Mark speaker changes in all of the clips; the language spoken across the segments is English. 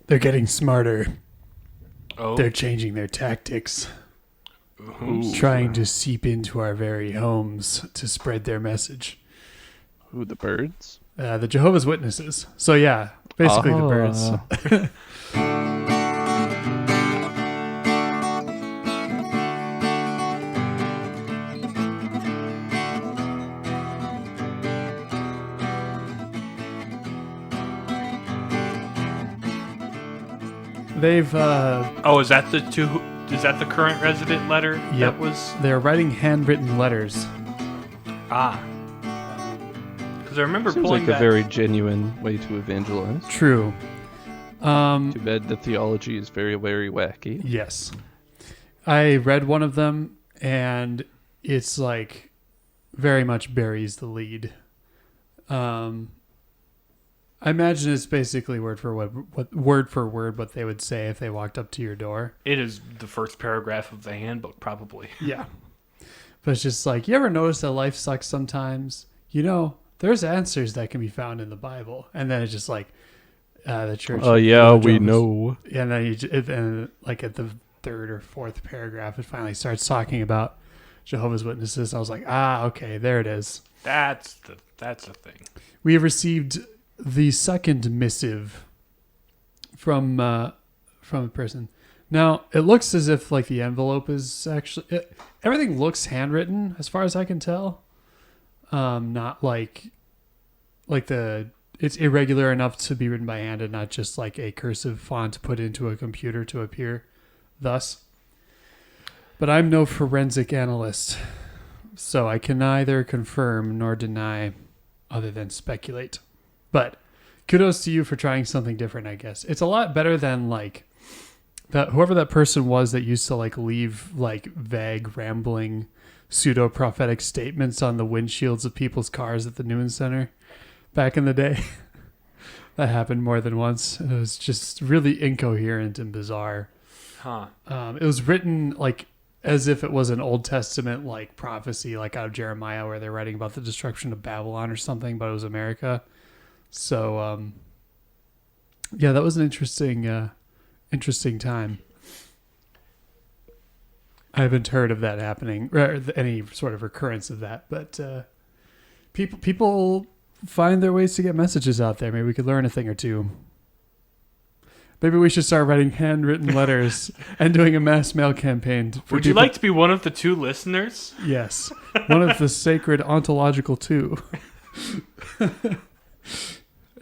Speaker 1: They're getting smarter.
Speaker 2: Oh,
Speaker 1: They're changing their tactics.
Speaker 2: Ooh.
Speaker 1: Trying to seep into our very homes to spread their message.
Speaker 3: Who, the birds?
Speaker 1: The Jehovah's Witnesses. So yeah, basically the birds. They've
Speaker 2: Oh, is that the two? Is that the current resident letter?
Speaker 1: Yep.
Speaker 2: That was
Speaker 1: they're writing handwritten letters.
Speaker 2: Because I remember
Speaker 3: Seems
Speaker 2: pulling
Speaker 3: like
Speaker 2: that.
Speaker 3: a very genuine way to evangelize.
Speaker 1: True.
Speaker 3: Too bad the theology is very, very wacky.
Speaker 1: Yes. I read one of them, and it's like very much buries the lead. I imagine it's basically word for word what they would say if they walked up to your door.
Speaker 2: It is the first paragraph of the handbook, probably.
Speaker 1: Yeah. But it's just like, you ever notice that life sucks sometimes? You know, there's answers that can be found in the Bible. And then it's just like, the church.
Speaker 3: Oh, yeah, we
Speaker 1: Jehovah's-
Speaker 3: know.
Speaker 1: And then and like at the third or fourth paragraph, it finally starts talking about Jehovah's Witnesses. I was like, okay, there it is.
Speaker 2: That's the thing.
Speaker 1: We have received the second missive from a person. Now, it looks as if like the envelope is actually everything looks handwritten as far as I can tell. Not like it's irregular enough to be written by hand and not just like a cursive font put into a computer to appear thus. But I'm no forensic analyst, so I can neither confirm nor deny other than speculate. But kudos to you for trying something different, I guess. It's a lot better than like that whoever that person was that used to like leave like vague rambling pseudo prophetic statements on the windshields of people's cars at the Newman Center back in the day. That happened more than once. It was just really incoherent and bizarre.
Speaker 2: Huh.
Speaker 1: It was written like as if it was an Old Testament like prophecy, like out of Jeremiah, where they're writing about the destruction of Babylon or something, but it was America. So, yeah, that was an interesting time. I haven't heard of that happening, or any sort of recurrence of that, but people find their ways to get messages out there. Maybe we could learn a thing or two. Maybe we should start writing handwritten letters and doing a mass mail campaign.
Speaker 2: Would you like to be one of the two listeners?
Speaker 1: Yes. One of the sacred ontological two.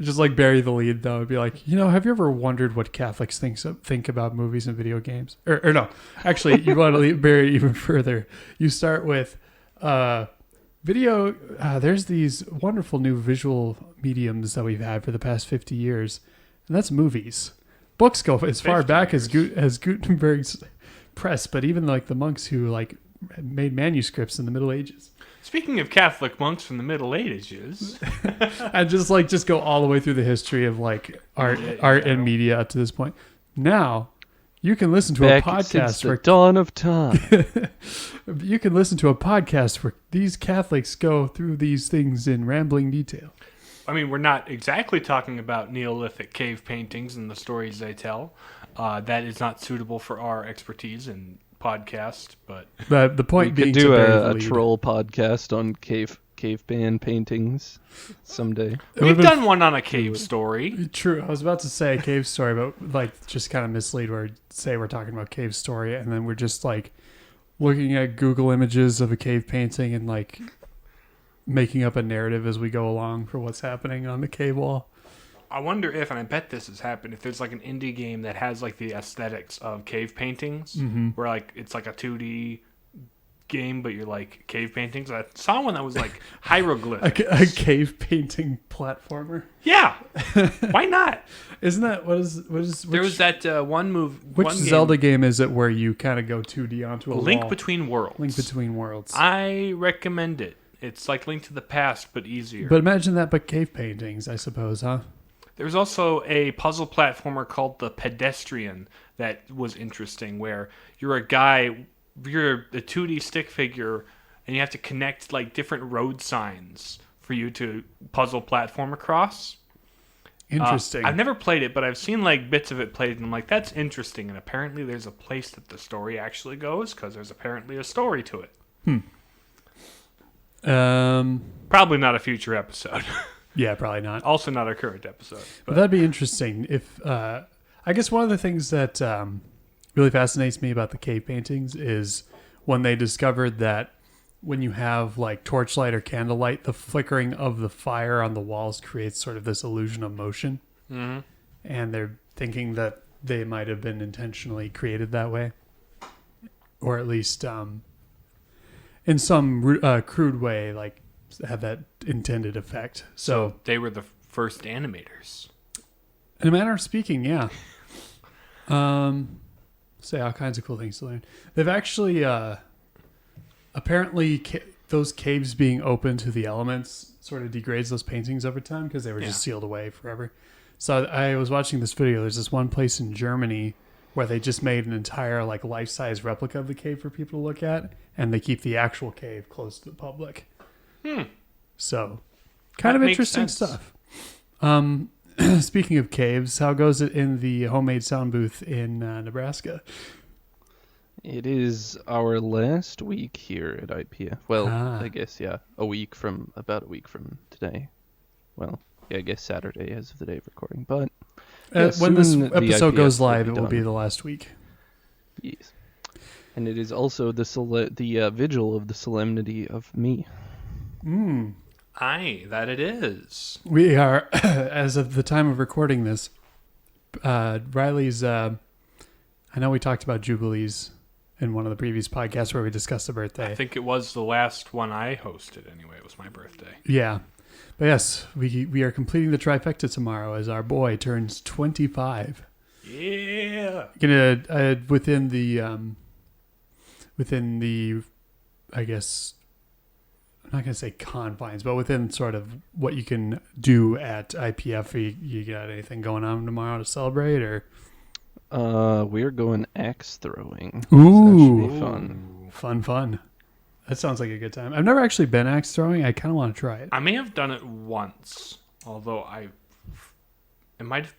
Speaker 1: Just like bury the lead, though. It'd be like, have you ever wondered what Catholics think about movies and video games? Or no, actually, you want to bury it even further. You start with video. There's these wonderful new visual mediums that we've had for the past 50 years, and that's movies. Books go as far back as Gutenberg's press, but even like the monks who like made manuscripts in the Middle Ages.
Speaker 2: Speaking of Catholic monks from the Middle Ages,
Speaker 1: And just go all the way through the history of like art and media up to this point. Now, you can listen to
Speaker 3: Back
Speaker 1: a podcast
Speaker 3: since the
Speaker 1: where
Speaker 3: dawn of time.
Speaker 1: you can listen to a podcast where these Catholics go through these things in rambling detail.
Speaker 2: I mean, we're not exactly talking about Neolithic cave paintings and the stories they tell. That is not suitable for our expertise in podcast, but
Speaker 1: The point
Speaker 3: We
Speaker 1: being
Speaker 3: could
Speaker 1: to
Speaker 3: do
Speaker 1: bury the
Speaker 3: a
Speaker 1: lead.
Speaker 3: troll podcast on caveman paintings someday.
Speaker 2: we've done one on a cave story.
Speaker 1: True. I was about to say a cave story, but like just kind of mislead where say we're talking about cave story and then we're just like looking at Google images of a cave painting and like making up a narrative as we go along for what's happening on the cave wall.
Speaker 2: I wonder if, and I bet this has happened, if there's like an indie game that has like the aesthetics of cave paintings, where like it's like a 2D game, but you're like cave paintings. I saw one that was like hieroglyphics.
Speaker 1: A cave painting platformer.
Speaker 2: Yeah, why not?
Speaker 1: Isn't that what is
Speaker 2: There was that one
Speaker 1: which
Speaker 2: one
Speaker 1: Zelda game is it where you kind of go 2D onto a
Speaker 2: Link
Speaker 1: wall?
Speaker 2: Between Worlds.
Speaker 1: Link Between Worlds.
Speaker 2: I recommend it. It's like Link to the Past, but easier.
Speaker 1: But imagine that, but cave paintings, I suppose, huh?
Speaker 2: There's also a puzzle platformer called The Pedestrian that was interesting, where you're a guy, you're a 2D stick figure, and you have to connect like different road signs for you to puzzle platform across.
Speaker 1: Interesting.
Speaker 2: I've never played it, but I've seen like bits of it played, and I'm like, that's interesting. And apparently, there's a place that the story actually goes because there's apparently a story to it. Probably not a future episode.
Speaker 1: Yeah, probably not.
Speaker 2: Also, not a current episode.
Speaker 1: But that'd be interesting. If I guess one of the things that really fascinates me about the cave paintings is when they discovered that when you have like torchlight or candlelight, the flickering of the fire on the walls creates sort of this illusion of motion.
Speaker 2: Mm-hmm.
Speaker 1: And they're thinking that they might have been intentionally created that way, or at least in some crude way, like have that intended effect. So
Speaker 2: they were the first animators.
Speaker 1: in a manner of speaking, yeah. Say all kinds of cool things to learn. They've actually apparently those caves being open to the elements sort of degrades those paintings over time because they were just sealed away forever. So I was watching this video. There's this one place in Germany where they just made an entire like life-size replica of the cave for people to look at, and they keep the actual cave closed to the public. So kind
Speaker 2: That
Speaker 1: of
Speaker 2: makes
Speaker 1: interesting
Speaker 2: sense.
Speaker 1: stuff. Speaking of caves, how goes it in the homemade sound booth in Nebraska?
Speaker 3: It is our last week here at IPF. Well,
Speaker 1: Ah.
Speaker 3: I guess, yeah, about a week from today. Well, yeah, I guess Saturday as of the day of recording. But yeah,
Speaker 1: When this
Speaker 3: soon the
Speaker 1: episode
Speaker 3: IPF
Speaker 1: goes
Speaker 3: will
Speaker 1: live,
Speaker 3: be
Speaker 1: it will be
Speaker 3: done.
Speaker 1: the last week.
Speaker 3: Yes. And it is also the vigil of the solemnity of me.
Speaker 2: Aye, that it is.
Speaker 1: We are, as of the time of recording this, Riley's, I know we talked about Jubilees in one of the previous podcasts where we discussed the birthday.
Speaker 2: I think it was the last one I hosted anyway. It was my birthday.
Speaker 1: Yeah. But yes, we are completing the trifecta tomorrow as our boy turns 25.
Speaker 2: Yeah.
Speaker 1: Gonna, within the, I guess, I'm not going to say confines, but within sort of what you can do at IPF, you got anything going on tomorrow to celebrate, or?
Speaker 3: We're going axe throwing.
Speaker 1: Ooh.
Speaker 3: So that should be fun.
Speaker 1: Fun. That sounds like a good time. I've never actually been axe throwing. I kind of want to try it.
Speaker 2: I may have done it once, although it might have.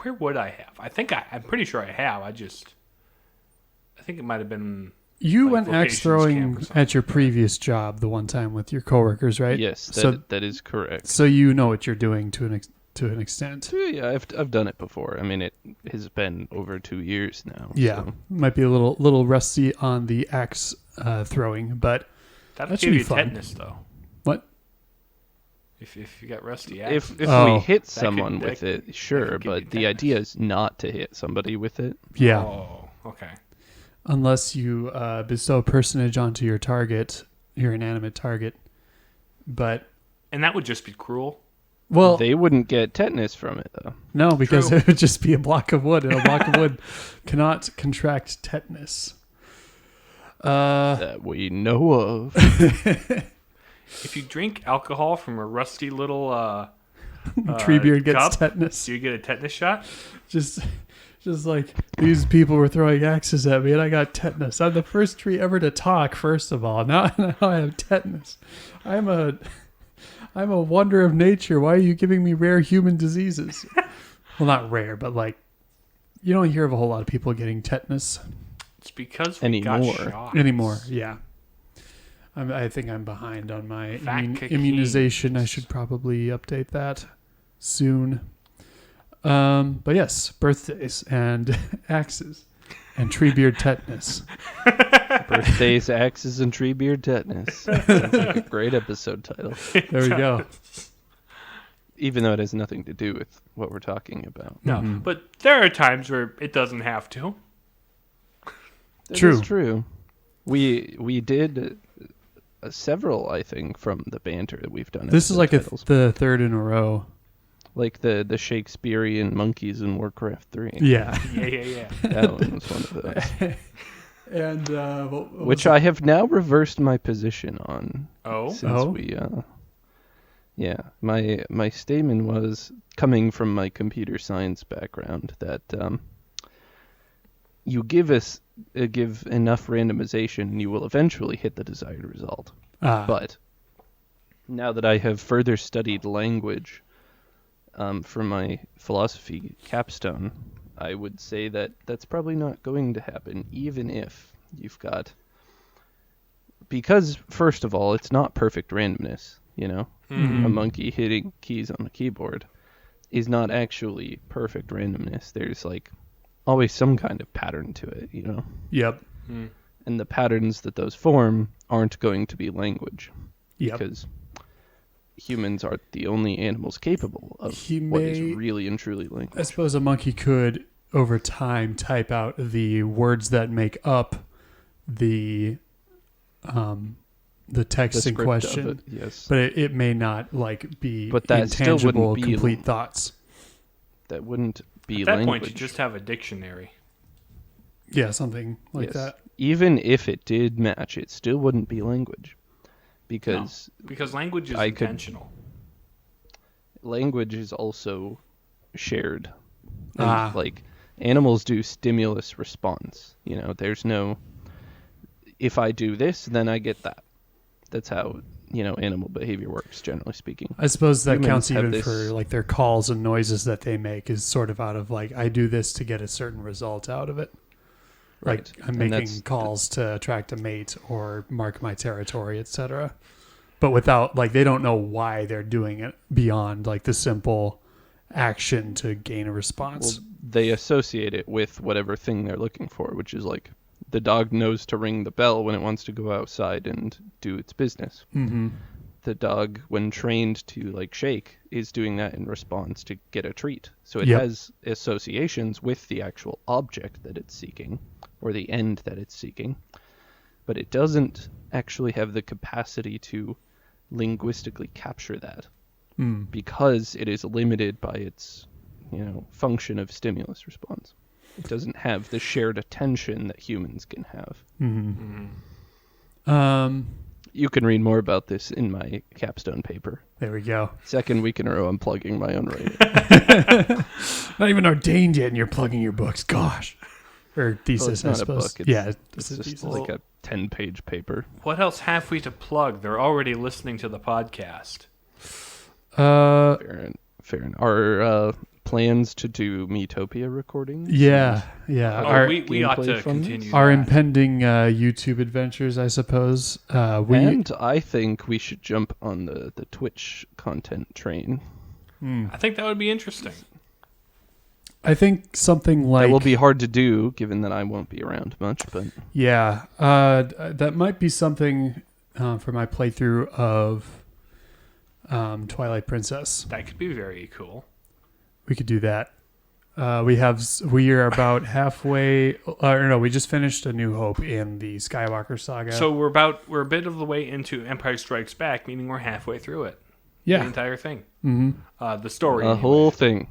Speaker 2: Where would I have? I'm pretty sure I have. I think it might have been.
Speaker 1: You
Speaker 2: like
Speaker 1: went axe
Speaker 2: vocations camp
Speaker 1: throwing
Speaker 2: or something
Speaker 1: at your
Speaker 2: like that.
Speaker 1: previous job the one time with your coworkers, right?
Speaker 3: Yes,
Speaker 1: So
Speaker 3: that is correct.
Speaker 1: so you know what you're doing to an extent.
Speaker 3: So, yeah, I've done it before. I mean, it has been over 2 years now.
Speaker 1: Yeah,
Speaker 3: so.
Speaker 1: might be a little rusty on the axe throwing, but
Speaker 2: That'll
Speaker 1: that should
Speaker 2: give
Speaker 1: be
Speaker 2: you
Speaker 1: fun.
Speaker 2: tetanus, though.
Speaker 1: If
Speaker 2: If you got rusty axe.
Speaker 3: If
Speaker 1: Oh.
Speaker 3: we hit
Speaker 2: could-
Speaker 3: someone
Speaker 2: that
Speaker 3: with
Speaker 2: could-
Speaker 3: it, sure,
Speaker 2: could give you
Speaker 3: but the idea
Speaker 2: tetanus.
Speaker 3: is not to hit somebody with it.
Speaker 1: yeah,
Speaker 2: Oh, okay.
Speaker 1: unless you bestow personage onto your target, your inanimate target. But
Speaker 2: And that would just be cruel.
Speaker 1: well,
Speaker 3: They wouldn't get tetanus from it, though.
Speaker 1: no, because
Speaker 2: True.
Speaker 1: it would just be a block of wood, and a block of wood cannot contract tetanus.
Speaker 3: That we know of.
Speaker 2: If you drink alcohol from a rusty little
Speaker 1: Treebeard gets
Speaker 2: cup,
Speaker 1: tetanus.
Speaker 2: do you get a tetanus shot?
Speaker 1: Just like these people were throwing axes at me, and I got tetanus. I'm the first tree ever to talk. First of all, now I have tetanus. I'm a wonder of nature. Why are you giving me rare human diseases? Well, not rare, but like you don't hear of a whole lot of people getting tetanus
Speaker 2: It's because we
Speaker 3: Anymore.
Speaker 2: got shots.
Speaker 1: anymore. Yeah, I think I'm behind on my
Speaker 2: Fat cocaine.
Speaker 1: immunization. I should probably update that soon. But yes, birthdays and axes and treebeard tetanus.
Speaker 3: Birthdays, axes, and treebeard tetanus. Sounds like a great episode title.
Speaker 1: There we go.
Speaker 3: Even though it has nothing to do with what we're talking about.
Speaker 2: No, but there are times where it doesn't have to.
Speaker 3: That
Speaker 1: True.
Speaker 3: is true. We did several, I think, from the banter that we've done.
Speaker 1: This is
Speaker 3: episode
Speaker 1: like
Speaker 3: titles.
Speaker 1: the third in a row.
Speaker 3: Like the Shakespearean monkeys in Warcraft 3.
Speaker 1: Yeah.
Speaker 2: Yeah.
Speaker 3: That one was one of those.
Speaker 1: And
Speaker 3: Which I have now reversed my position on.
Speaker 2: Oh,
Speaker 3: Since we yeah, my statement was, coming from my computer science background, that you give enough randomization and you will eventually hit the desired result. But now that I have further studied language for my philosophy capstone, I would say that that's probably not going to happen, even if you've got... Because, first of all, it's not perfect randomness, you know?
Speaker 2: Mm-hmm.
Speaker 3: A monkey hitting keys on the keyboard is not actually perfect randomness. There's, like, always some kind of pattern to it, you know?
Speaker 1: Yep.
Speaker 2: Mm.
Speaker 3: And the patterns that those form aren't going to be language.
Speaker 1: Yep.
Speaker 3: Because humans are the only animals capable of what is really and truly language.
Speaker 1: I suppose a monkey could, over time, type out the words that make up the text
Speaker 3: The
Speaker 1: in
Speaker 3: script of
Speaker 1: question.
Speaker 3: it, yes.
Speaker 1: But it may not like be
Speaker 3: But that still
Speaker 1: intangible,
Speaker 3: wouldn't be
Speaker 1: complete thoughts.
Speaker 3: That wouldn't be
Speaker 2: At that
Speaker 3: language.
Speaker 2: point, you just have a dictionary.
Speaker 1: Yeah, something like
Speaker 3: Yes.
Speaker 1: that.
Speaker 3: Even if it did match, it still wouldn't be language. Because
Speaker 2: Because language is
Speaker 3: I could-
Speaker 2: intentional.
Speaker 3: language is also shared. And,
Speaker 1: Ah.
Speaker 3: like, animals do stimulus response. You know, there's no, if I do this, then I get that. That's how, you know, animal behavior works, generally speaking.
Speaker 1: I suppose that
Speaker 3: Humans
Speaker 1: counts
Speaker 3: have
Speaker 1: even
Speaker 3: this-
Speaker 1: for like their calls and noises that they make is sort of out of like, I do this to get a certain result out of it. Like
Speaker 3: Right.
Speaker 1: I'm
Speaker 3: And
Speaker 1: making
Speaker 3: that's-
Speaker 1: calls to attract a mate or mark my territory, etc. But without like they don't know why they're doing it beyond like the simple action to gain a response.
Speaker 3: Well, they associate it with whatever thing they're looking for, which is like the dog knows to ring the bell when it wants to go outside and do its business.
Speaker 1: Mm-hmm.
Speaker 3: The dog, when trained to like shake, is doing that in response to get a treat. So it
Speaker 1: Yep.
Speaker 3: has associations with the actual object that it's seeking, or the end that it's seeking, but it doesn't actually have the capacity to linguistically capture that
Speaker 1: Mm.
Speaker 3: because it is limited by its, you know, function of stimulus response. It doesn't have the shared attention that humans can have.
Speaker 1: Mm-hmm.
Speaker 2: Mm.
Speaker 3: You can read more about this in my capstone paper.
Speaker 1: There we go.
Speaker 3: Second week in a row, I'm plugging my own writing.
Speaker 1: Not even ordained yet, and you're plugging your books. Gosh, or thesis,
Speaker 3: Well,
Speaker 1: I
Speaker 3: it's not a
Speaker 1: suppose.
Speaker 3: book.
Speaker 1: Yeah,
Speaker 3: It's
Speaker 1: a
Speaker 3: just
Speaker 1: thesis.
Speaker 3: like a 10-page paper.
Speaker 2: What else have we to plug? They're already listening to the podcast.
Speaker 3: Fair enough. Our plans to do Metopia recordings.
Speaker 1: Yeah.
Speaker 2: Oh, we ought
Speaker 3: gameplay
Speaker 2: to
Speaker 3: from
Speaker 2: continue
Speaker 3: this?
Speaker 1: Our
Speaker 2: that.
Speaker 1: impending YouTube adventures, I suppose.
Speaker 3: And I think we should jump on the Twitch content train.
Speaker 2: I think that would be interesting.
Speaker 1: I think something like
Speaker 3: That will be hard to do, given that I won't be around much, but
Speaker 1: yeah, that might be something for my playthrough of Twilight Princess.
Speaker 2: That could be very cool.
Speaker 1: We could do that. We are about halfway. Or no, we just finished A New Hope in the Skywalker saga.
Speaker 2: So we're a bit of the way into Empire Strikes Back, meaning we're halfway through it. The
Speaker 1: yeah,
Speaker 2: entire thing.
Speaker 1: mm-hmm.
Speaker 2: The story.
Speaker 3: the
Speaker 2: anyway.
Speaker 3: whole thing.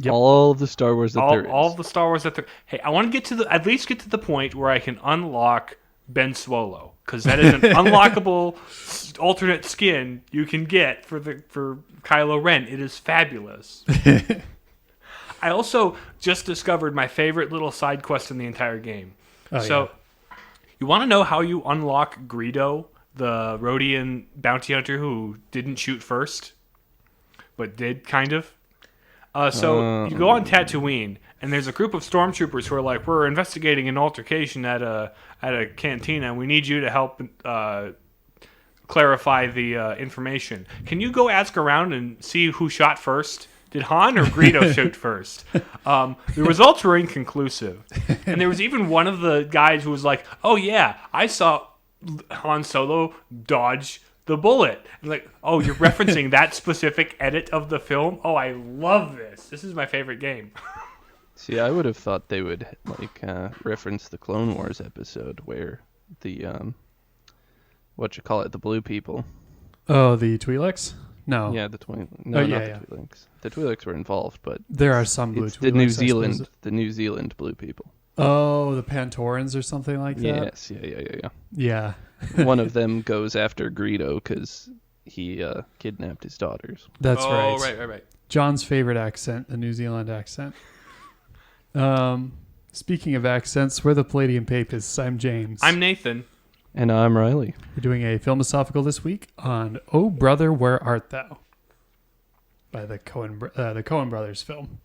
Speaker 1: Yep.
Speaker 3: All the Star Wars that there is.
Speaker 2: all the Star Wars that there. Hey, I want to at least get to the point where I can unlock Ben Swolo, because that is an unlockable alternate skin you can get for Kylo Ren. It is fabulous. I also just discovered my favorite little side quest in the entire game.
Speaker 1: Oh,
Speaker 2: You want to know how you unlock Greedo, the Rhodian bounty hunter who didn't shoot first, but did kind of? So you go on Tatooine, and there's a group of stormtroopers who are like, "We're investigating an altercation at a cantina, and we need you to help clarify the information. Can you go ask around and see who shot first? Did Han or Greedo shoot first?" The results were inconclusive, and there was even one of the guys who was like, "Oh yeah, I saw Han Solo dodge the bullet." Like, oh, you're referencing that specific edit of the film? Oh, I love this. This is my favorite game.
Speaker 3: See, I would have thought they would reference the Clone Wars episode where the the blue people.
Speaker 1: Oh, the Twi'leks? No.
Speaker 3: Yeah, the
Speaker 1: yeah.
Speaker 3: the Twi'leks. The Twi'leks were involved, but
Speaker 1: There are some blue
Speaker 3: it's
Speaker 1: Twi'leks.
Speaker 3: the New
Speaker 1: I
Speaker 3: Zealand,
Speaker 1: suppose.
Speaker 3: the New Zealand blue people.
Speaker 1: Oh, the Pantorans or something like that?
Speaker 3: Yes, yeah.
Speaker 1: Yeah.
Speaker 3: One of them goes after Greedo because he kidnapped his daughters.
Speaker 1: That's
Speaker 2: Oh,
Speaker 1: right.
Speaker 2: right.
Speaker 1: John's favorite accent, the New Zealand accent. Speaking of accents, we're the Palladium Papists. I'm James.
Speaker 2: I'm Nathan.
Speaker 3: And I'm Riley.
Speaker 1: We're doing a philosophical this week on Oh Brother, Where Art Thou? by the Coen Brothers film.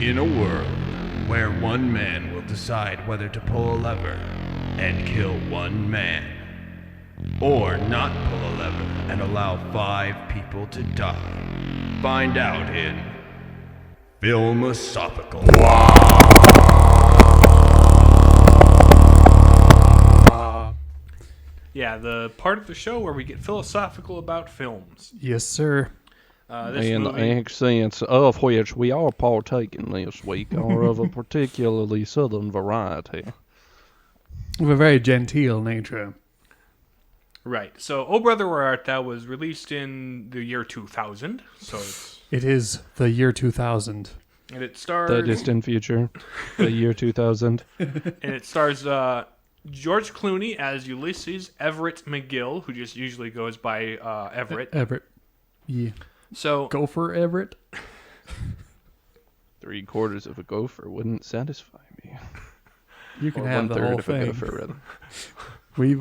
Speaker 4: In a world where one man will decide whether to pull a lever and kill one man, or not pull a lever and allow 5 people to die, find out in Filmosophical.
Speaker 2: Yeah, the part of the show where we get philosophical about films.
Speaker 1: Yes, sir.
Speaker 2: This
Speaker 3: And the
Speaker 2: movie,
Speaker 3: accents of which we are partaking this week are of a particularly southern variety.
Speaker 1: Of a very genteel nature.
Speaker 2: right? So, "Oh Brother, Where Art Thou" was released in the year 2000. So,
Speaker 1: It is the year 2000.
Speaker 2: and it stars
Speaker 3: The distant future, the year 2000.
Speaker 2: George Clooney as Ulysses Everett McGill, who just usually goes by Everett.
Speaker 1: Everett. Yeah.
Speaker 2: So,
Speaker 1: Gopher Everett.
Speaker 3: 3/4 of a gopher wouldn't satisfy me.
Speaker 1: You can
Speaker 3: Or
Speaker 1: have the
Speaker 3: 1/3
Speaker 1: whole
Speaker 3: of a
Speaker 1: thing.
Speaker 3: gopher, rather.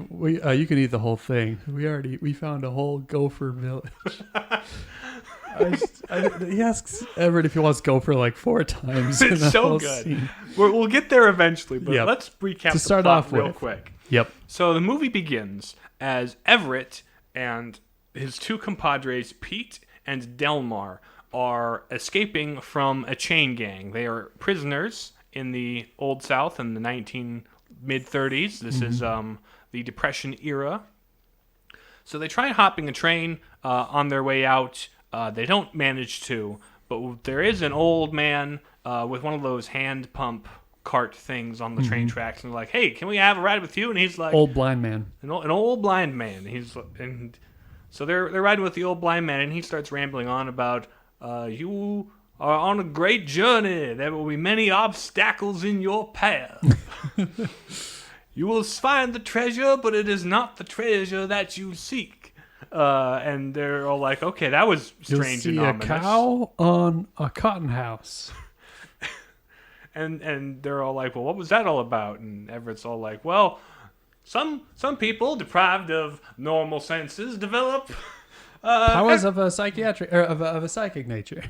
Speaker 1: You can eat the whole thing. We found a whole gopher village. He asks Everett if he wants gopher like 4 times. in
Speaker 2: It's
Speaker 1: the
Speaker 2: so
Speaker 1: whole
Speaker 2: good.
Speaker 1: scene.
Speaker 2: we'll get there eventually, but
Speaker 1: Yep.
Speaker 2: let's recap
Speaker 1: To
Speaker 2: the
Speaker 1: start
Speaker 2: plot
Speaker 1: off
Speaker 2: real
Speaker 1: with.
Speaker 2: quick.
Speaker 1: Yep.
Speaker 2: So the movie begins as Everett and his 2 compadres, Pete and Delmar, are escaping from a chain gang. They are prisoners in the Old South in the mid-30s. This is the Depression era. So they try hopping a train on their way out. They don't manage to, but there is an old man with one of those hand pump cart things on the train tracks, and they're like, "Hey, can we have a ride with you?" And he's like,
Speaker 1: Old blind man.
Speaker 2: an old blind man. So they're riding with the old blind man, and he starts rambling on about you are on a great journey. There will be many obstacles in your path. You will find the treasure, but it is not the treasure that you seek. And they're all like, "Okay, that was strange
Speaker 1: You'll see
Speaker 2: and
Speaker 1: a
Speaker 2: ominous."
Speaker 1: cow on a cotton house.
Speaker 2: And they're all like, "Well, what was that all about?" And Everett's all like, "Well, some people deprived of normal senses develop
Speaker 1: Powers of a psychiatric or of a psychic nature.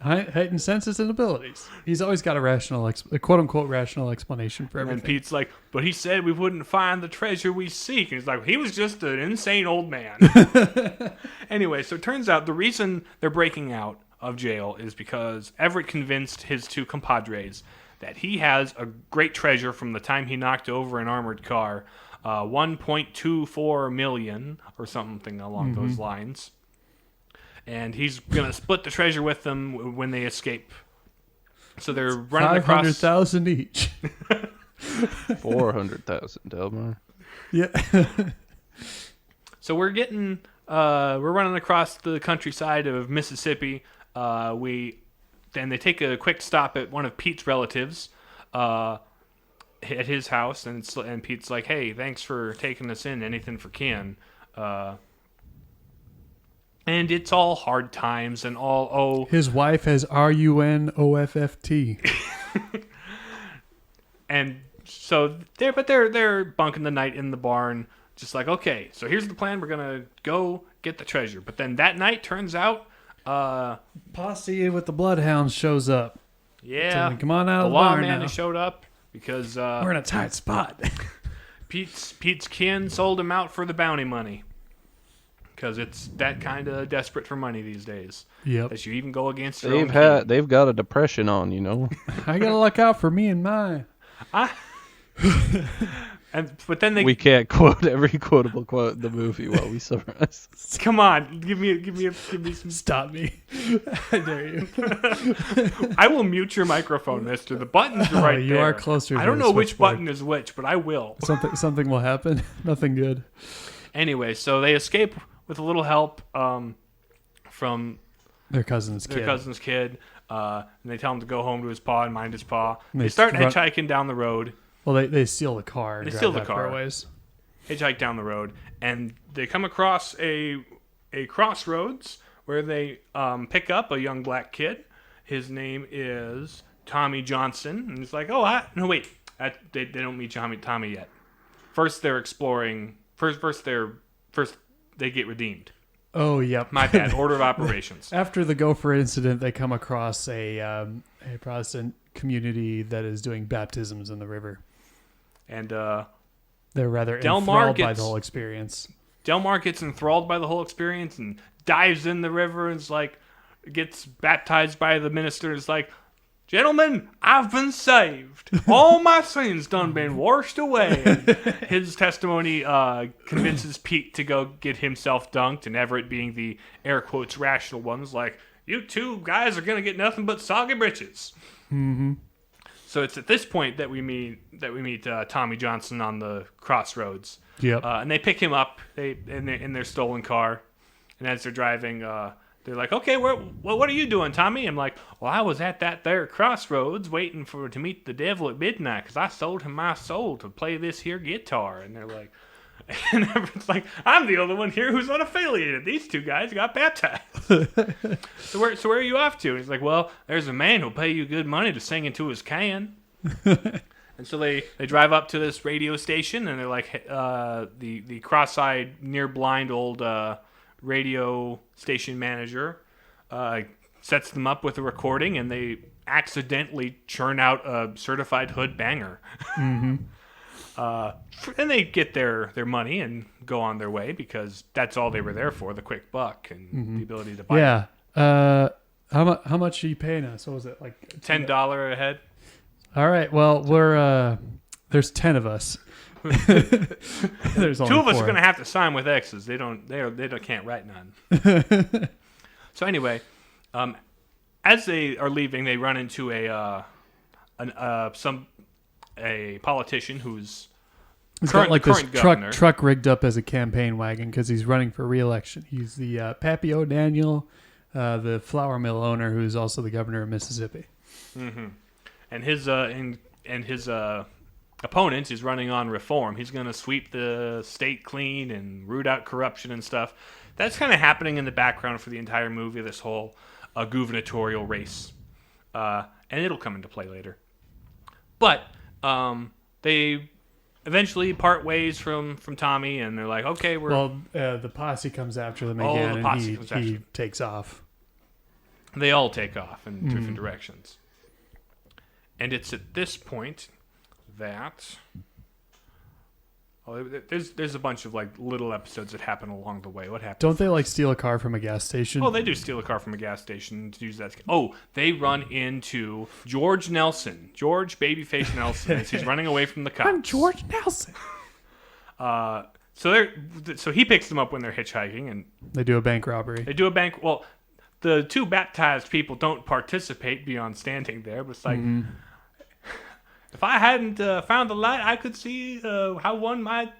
Speaker 1: Heightened senses and abilities. He's always got a quote unquote rational explanation for
Speaker 2: And
Speaker 1: everything.
Speaker 2: Pete's like, "But he said we wouldn't find the treasure we seek." And he's like, "He was just an insane old man." Anyway, so it turns out the reason they're breaking out of jail is because Everett convinced his 2 compadres that he has a great treasure from the time he knocked over an armored car, 1.24 million or something along those lines. And he's going to split the treasure with them when they escape. So they're running across...
Speaker 1: 500,000 each.
Speaker 3: 400,000, Delmar.
Speaker 1: Yeah.
Speaker 2: So we're running across the countryside of Mississippi. Then they take a quick stop at one of Pete's relatives at his house, and Pete's like, "Hey, thanks for taking us in. Anything for Ken." And it's all hard times and all
Speaker 1: His wife has RUNOFFT.
Speaker 2: and so they're bunking the night in the barn, just like, okay, so here's the plan. We're gonna go get the treasure. But then that night turns out,
Speaker 1: Posse with the bloodhounds shows up.
Speaker 2: yeah,
Speaker 1: So come on out
Speaker 2: the
Speaker 1: of the barn
Speaker 2: lawman
Speaker 1: now.
Speaker 2: has showed up because
Speaker 1: We're in a tight spot.
Speaker 2: Pete's kin sold him out for the bounty money. Because it's that kind of desperate for money these days.
Speaker 1: Yep.
Speaker 2: That you even go against your own kin.
Speaker 3: They've got a depression on, you know.
Speaker 1: I gotta look out for me and mine.
Speaker 2: But then they
Speaker 3: We can't quote every quotable quote in the movie while we summarize.
Speaker 2: come on, give me some.
Speaker 1: Stop me. I dare you.
Speaker 2: I will mute your microphone, Mister. The button's are right
Speaker 1: you
Speaker 2: there.
Speaker 1: are closer
Speaker 2: I
Speaker 1: to
Speaker 2: don't
Speaker 1: the
Speaker 2: know which
Speaker 1: switchboard.
Speaker 2: button is which, but I will.
Speaker 1: Something will happen. Nothing good.
Speaker 2: Anyway, so they escape with a little help from
Speaker 1: Their cousin's
Speaker 2: their
Speaker 1: kid.
Speaker 2: cousin's kid, and they tell him to go home to his pa and mind his pa.
Speaker 1: And
Speaker 2: They start
Speaker 1: run-
Speaker 2: hitchhiking down the road.
Speaker 1: Well, they steal the car. And
Speaker 2: They
Speaker 1: drive
Speaker 2: steal the
Speaker 1: that
Speaker 2: car.
Speaker 1: far ways.
Speaker 2: Hitchhike down the road, and they come across a crossroads where they pick up a young black kid. His name is Tommy Johnson, and he's like, "Oh, no, wait, they don't meet Tommy yet. First, they're exploring. First they get redeemed.
Speaker 1: Oh, yep.
Speaker 2: My bad. Order of operations.
Speaker 1: After the Gopher incident, they come across a Protestant community that is doing baptisms in the river.
Speaker 2: And
Speaker 1: They're rather
Speaker 2: Delmar
Speaker 1: enthralled by
Speaker 2: gets-
Speaker 1: the whole experience.
Speaker 2: Delmar gets enthralled by the whole experience and dives in the river and is like, gets baptized by the minister and is like, gentlemen, I've been saved. All my sins done been washed away. And his testimony convinces Pete to go get himself dunked, and Everett, being the air quotes rational one, is like, you two guys are going to get nothing but soggy britches. Mm-hmm. So it's at this point that we meet Tommy Johnson on the crossroads.
Speaker 1: Yep.
Speaker 2: And they pick him up in their stolen car. And as they're driving, they're like, okay, what are you doing, Tommy? I'm like, well, I was at that there crossroads waiting to meet the devil at midnight because I sold him my soul to play this here guitar. And they're like, and everyone's like, I'm the only one here who's unaffiliated. These two guys got baptized. So where are you off to? And he's like, well, there's a man who'll pay you good money to sing into his can. And so they drive up to this radio station, and they're like, the cross-eyed, near-blind old radio station manager sets them up with a recording, and they accidentally churn out a certified hood banger. Mm-hmm. And they get their money and go on their way because that's all they were there for, the quick buck and the ability to buy
Speaker 1: Yeah. How much are you paying us? What was it, like
Speaker 2: $10 a head.
Speaker 1: All right. Well, we're there's 10 of us. There's only
Speaker 2: Two of us
Speaker 1: 4.
Speaker 2: are going to have to sign with X's. They can't write none. So anyway, as they are leaving, they run into a politician who's
Speaker 1: He's got like this
Speaker 2: governor.
Speaker 1: truck rigged up as a campaign wagon because he's running for re-election. He's the Pappy O'Daniel, the flour mill owner, who's also the governor of Mississippi.
Speaker 2: Mm-hmm. And his opponent is running on reform. He's going to sweep the state clean and root out corruption and stuff. That's kind of happening in the background for the entire movie, this whole gubernatorial race. And it'll come into play later. But they eventually part ways from Tommy, and they're like, okay,
Speaker 1: the posse comes after them again, and he takes off.
Speaker 2: They all take off in different directions. And it's at this point that there's a bunch of like little episodes that happen along the way. What happens?
Speaker 1: Don't they like steal a car from a gas station?
Speaker 2: Oh, they do steal a car from a gas station to use that. Oh, they run into George Babyface Nelson, as he's running away from the cops.
Speaker 1: I'm George Nelson.
Speaker 2: So he picks them up when they're hitchhiking, and
Speaker 1: They do a bank robbery.
Speaker 2: they do a bank. Well, the two baptized people don't participate beyond standing there, but it's like, if I hadn't found the light, I could see how one might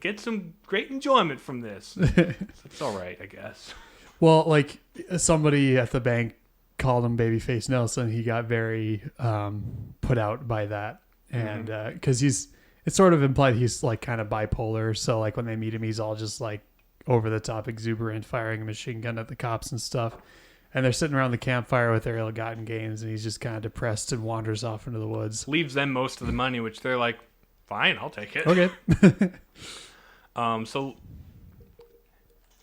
Speaker 2: get some great enjoyment from this. So it's all right, I guess.
Speaker 1: Well, like somebody at the bank called him Babyface Nelson. He got very put out by that, and because it's sort of implied he's like kind of bipolar. So like when they meet him, he's all just like over the top exuberant, firing a machine gun at the cops and stuff. And they're sitting around the campfire with their ill-gotten gains, and he's just kind of depressed and wanders off into the woods.
Speaker 2: Leaves them most of the money, which they're like, fine, I'll take it.
Speaker 1: Okay.
Speaker 2: So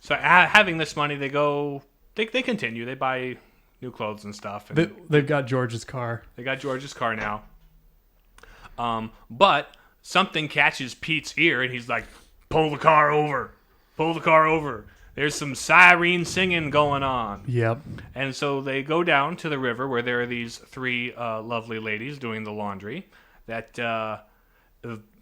Speaker 2: having this money, they continue. They buy new clothes and stuff. And
Speaker 1: They've got George's car.
Speaker 2: they got George's car now. But something catches Pete's ear, and he's like, pull the car over. Pull the car over. There's some siren singing going on.
Speaker 1: Yep.
Speaker 2: And so they go down to the river where there are these 3 lovely ladies doing the laundry that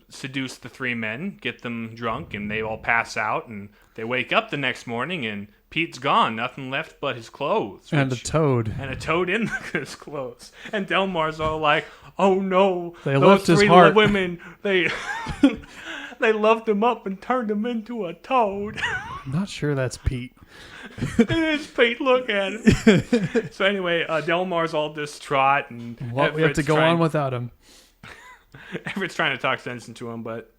Speaker 2: seduce the 3 men, get them drunk, and they all pass out. And they wake up the next morning, and Pete's gone. Nothing left but his clothes.
Speaker 1: And a toad.
Speaker 2: And a toad in his clothes. And Delmar's all like, oh no,
Speaker 1: They
Speaker 2: those
Speaker 1: left his
Speaker 2: 3
Speaker 1: heart.
Speaker 2: women, they loved him up and turned him into a toad.
Speaker 1: I'm not sure that's Pete.
Speaker 2: It is Pete, look at him. So anyway, Delmar's all distraught, and
Speaker 1: Well, we have to go on without him.
Speaker 2: Everett's trying to talk sense into him, but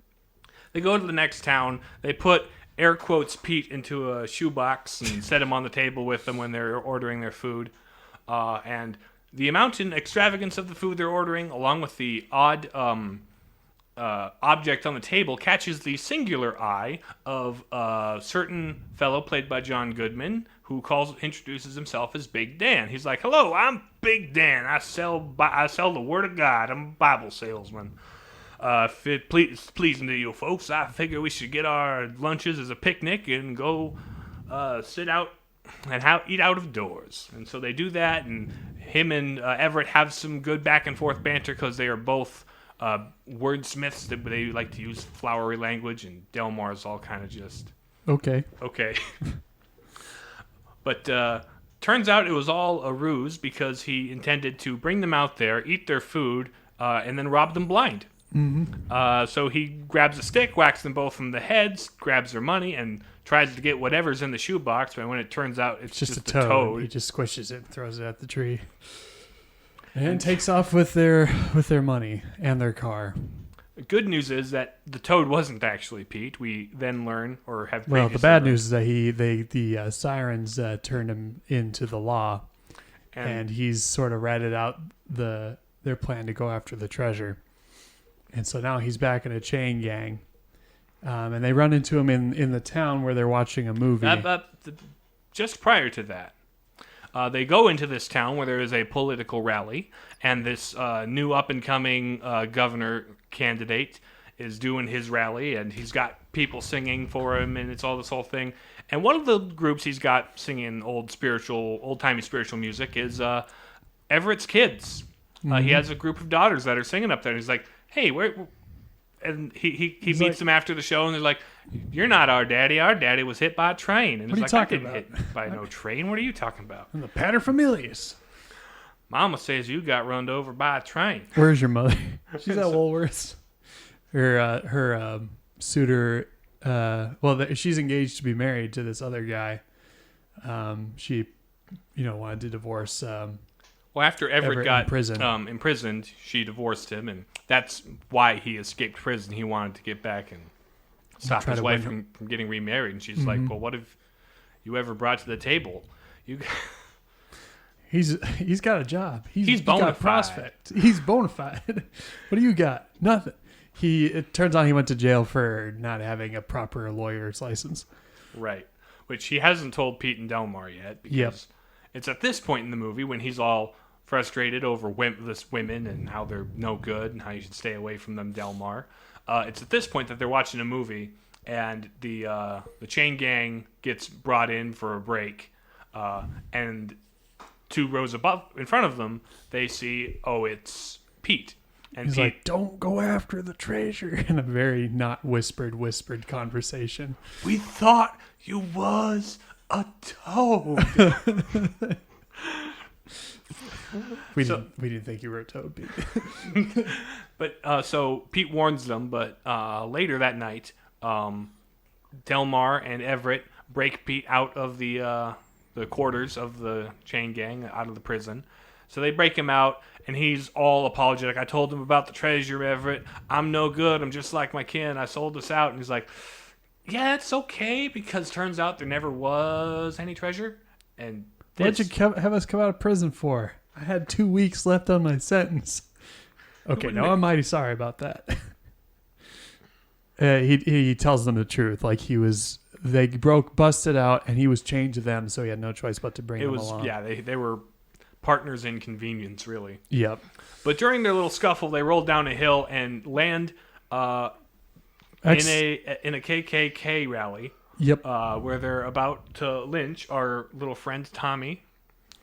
Speaker 2: they go to the next town. They put air quotes Pete into a shoebox and set him on the table with them when they're ordering their food. And the amount and extravagance of the food they're ordering, along with the odd object on the table catches the singular eye of a certain fellow played by John Goodman, who introduces himself as Big Dan. He's like, "Hello, I'm Big Dan. I sell the Word of God. I'm a Bible salesman. If it pleasing to you folks, I figure we should get our lunches as a picnic and go sit out and eat out of doors." And so they do that, and him and Everett have some good back and forth banter because they are both wordsmiths. They like to use flowery language, and Delmar's all kind of just
Speaker 1: Okay.
Speaker 2: But turns out it was all a ruse because he intended to bring them out there, eat their food, and then rob them blind. So he grabs a stick, whacks them both in the heads, grabs their money, and tries to get whatever's in the shoebox. But when it turns out it's just a toad,
Speaker 1: He just squishes it and throws it at the tree. And takes off with their money and their car.
Speaker 2: Good news is that the toad wasn't actually Pete. We then learn, or have
Speaker 1: Well, the
Speaker 2: previously
Speaker 1: bad
Speaker 2: learned.
Speaker 1: news is that the sirens turned him into the law, and he's sort of ratted out their plan to go after the treasure. And so now he's back in a chain gang, and they run into him in the town where they're watching a movie.
Speaker 2: Just prior to that, they go into this town where there is a political rally, and this new up-and-coming governor candidate is doing his rally, and he's got people singing for him, and it's all this whole thing. And one of the groups he's got singing old-timey spiritual music is Everett's kids. He has a group of daughters that are singing up there, and he's like, "Hey, where?" And he meets them after the show, and they're like, "You're not our daddy. Our daddy was hit by a train." And
Speaker 1: What are
Speaker 2: he's
Speaker 1: you
Speaker 2: like,
Speaker 1: talking
Speaker 2: "I didn't hit by no train. What are you talking about?"
Speaker 1: And the paterfamilias.
Speaker 2: Mama says you got run over by a train.
Speaker 1: Where's your mother? She's at Woolworths. Her suitor. She's engaged to be married to this other guy. She, wanted to divorce.
Speaker 2: Well, after Everett got imprisoned, she divorced him, and that's why he escaped prison. He wanted to get back and stop his wife from getting remarried. And she's like, "Well, what have you ever brought to the table? You."
Speaker 1: He's got a job. He's
Speaker 2: bona
Speaker 1: got a
Speaker 2: fide.
Speaker 1: prospect. He's bona fide. What do you got? Nothing. It turns out he went to jail for not having a proper lawyer's license.
Speaker 2: Right. Which he hasn't told Pete and Delmar yet, because it's at this point in the movie when he's all frustrated over this women and how they're no good and how you should stay away from them, Delmar. It's at this point that they're watching a movie, and the chain gang gets brought in for a break, and 2 rows in front of them, they see, it's Pete. And
Speaker 1: He's
Speaker 2: Pete,
Speaker 1: like, "Don't go after the treasure," in a very not whispered conversation.
Speaker 2: "We thought you was a toad."
Speaker 1: We didn't think you were a toad, Pete.
Speaker 2: But so Pete warns them, but later that night, Delmar and Everett break Pete out of the quarters of the chain gang, out of the prison. So they break him out, and he's all apologetic. "I told him about the treasure, Everett. I'm no good. I'm just like my kin. I sold us out." And he's like, "Yeah, it's okay, because turns out there never was any treasure." And
Speaker 1: What'd you have us come out of prison for? I had 2 weeks left on my sentence. Okay, no, I'm mighty sorry about that. He tells them the truth. Like they busted out, and he was chained to them, so he had no choice but to bring them along.
Speaker 2: Yeah, they were partners in convenience, really.
Speaker 1: Yep.
Speaker 2: But during their little scuffle, they roll down a hill and land in a KKK rally.
Speaker 1: Yep.
Speaker 2: Where they're about to lynch our little friend Tommy.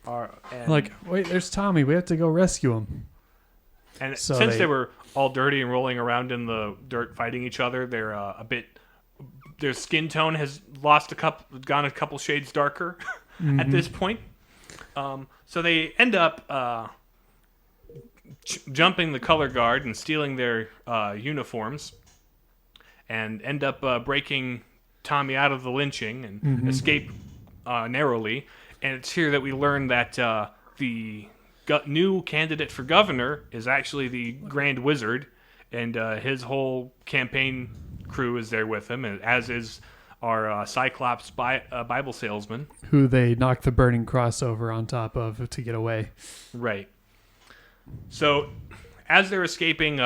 Speaker 1: Wait, there's Tommy. We have to go rescue him.
Speaker 2: And
Speaker 1: so
Speaker 2: since they were all dirty and rolling around in the dirt fighting each other, they're their skin tone has gone a couple shades darker at this point. So they end up jumping the color guard and stealing their uniforms, and end up breaking Tommy out of the lynching and escape narrowly. And it's here that we learn that the new candidate for governor is actually the Grand Wizard, and his whole campaign crew is there with him, as is our Cyclops Bible salesman,
Speaker 1: who they knocked the burning cross over on top of to get away.
Speaker 2: Right. So, as they're escaping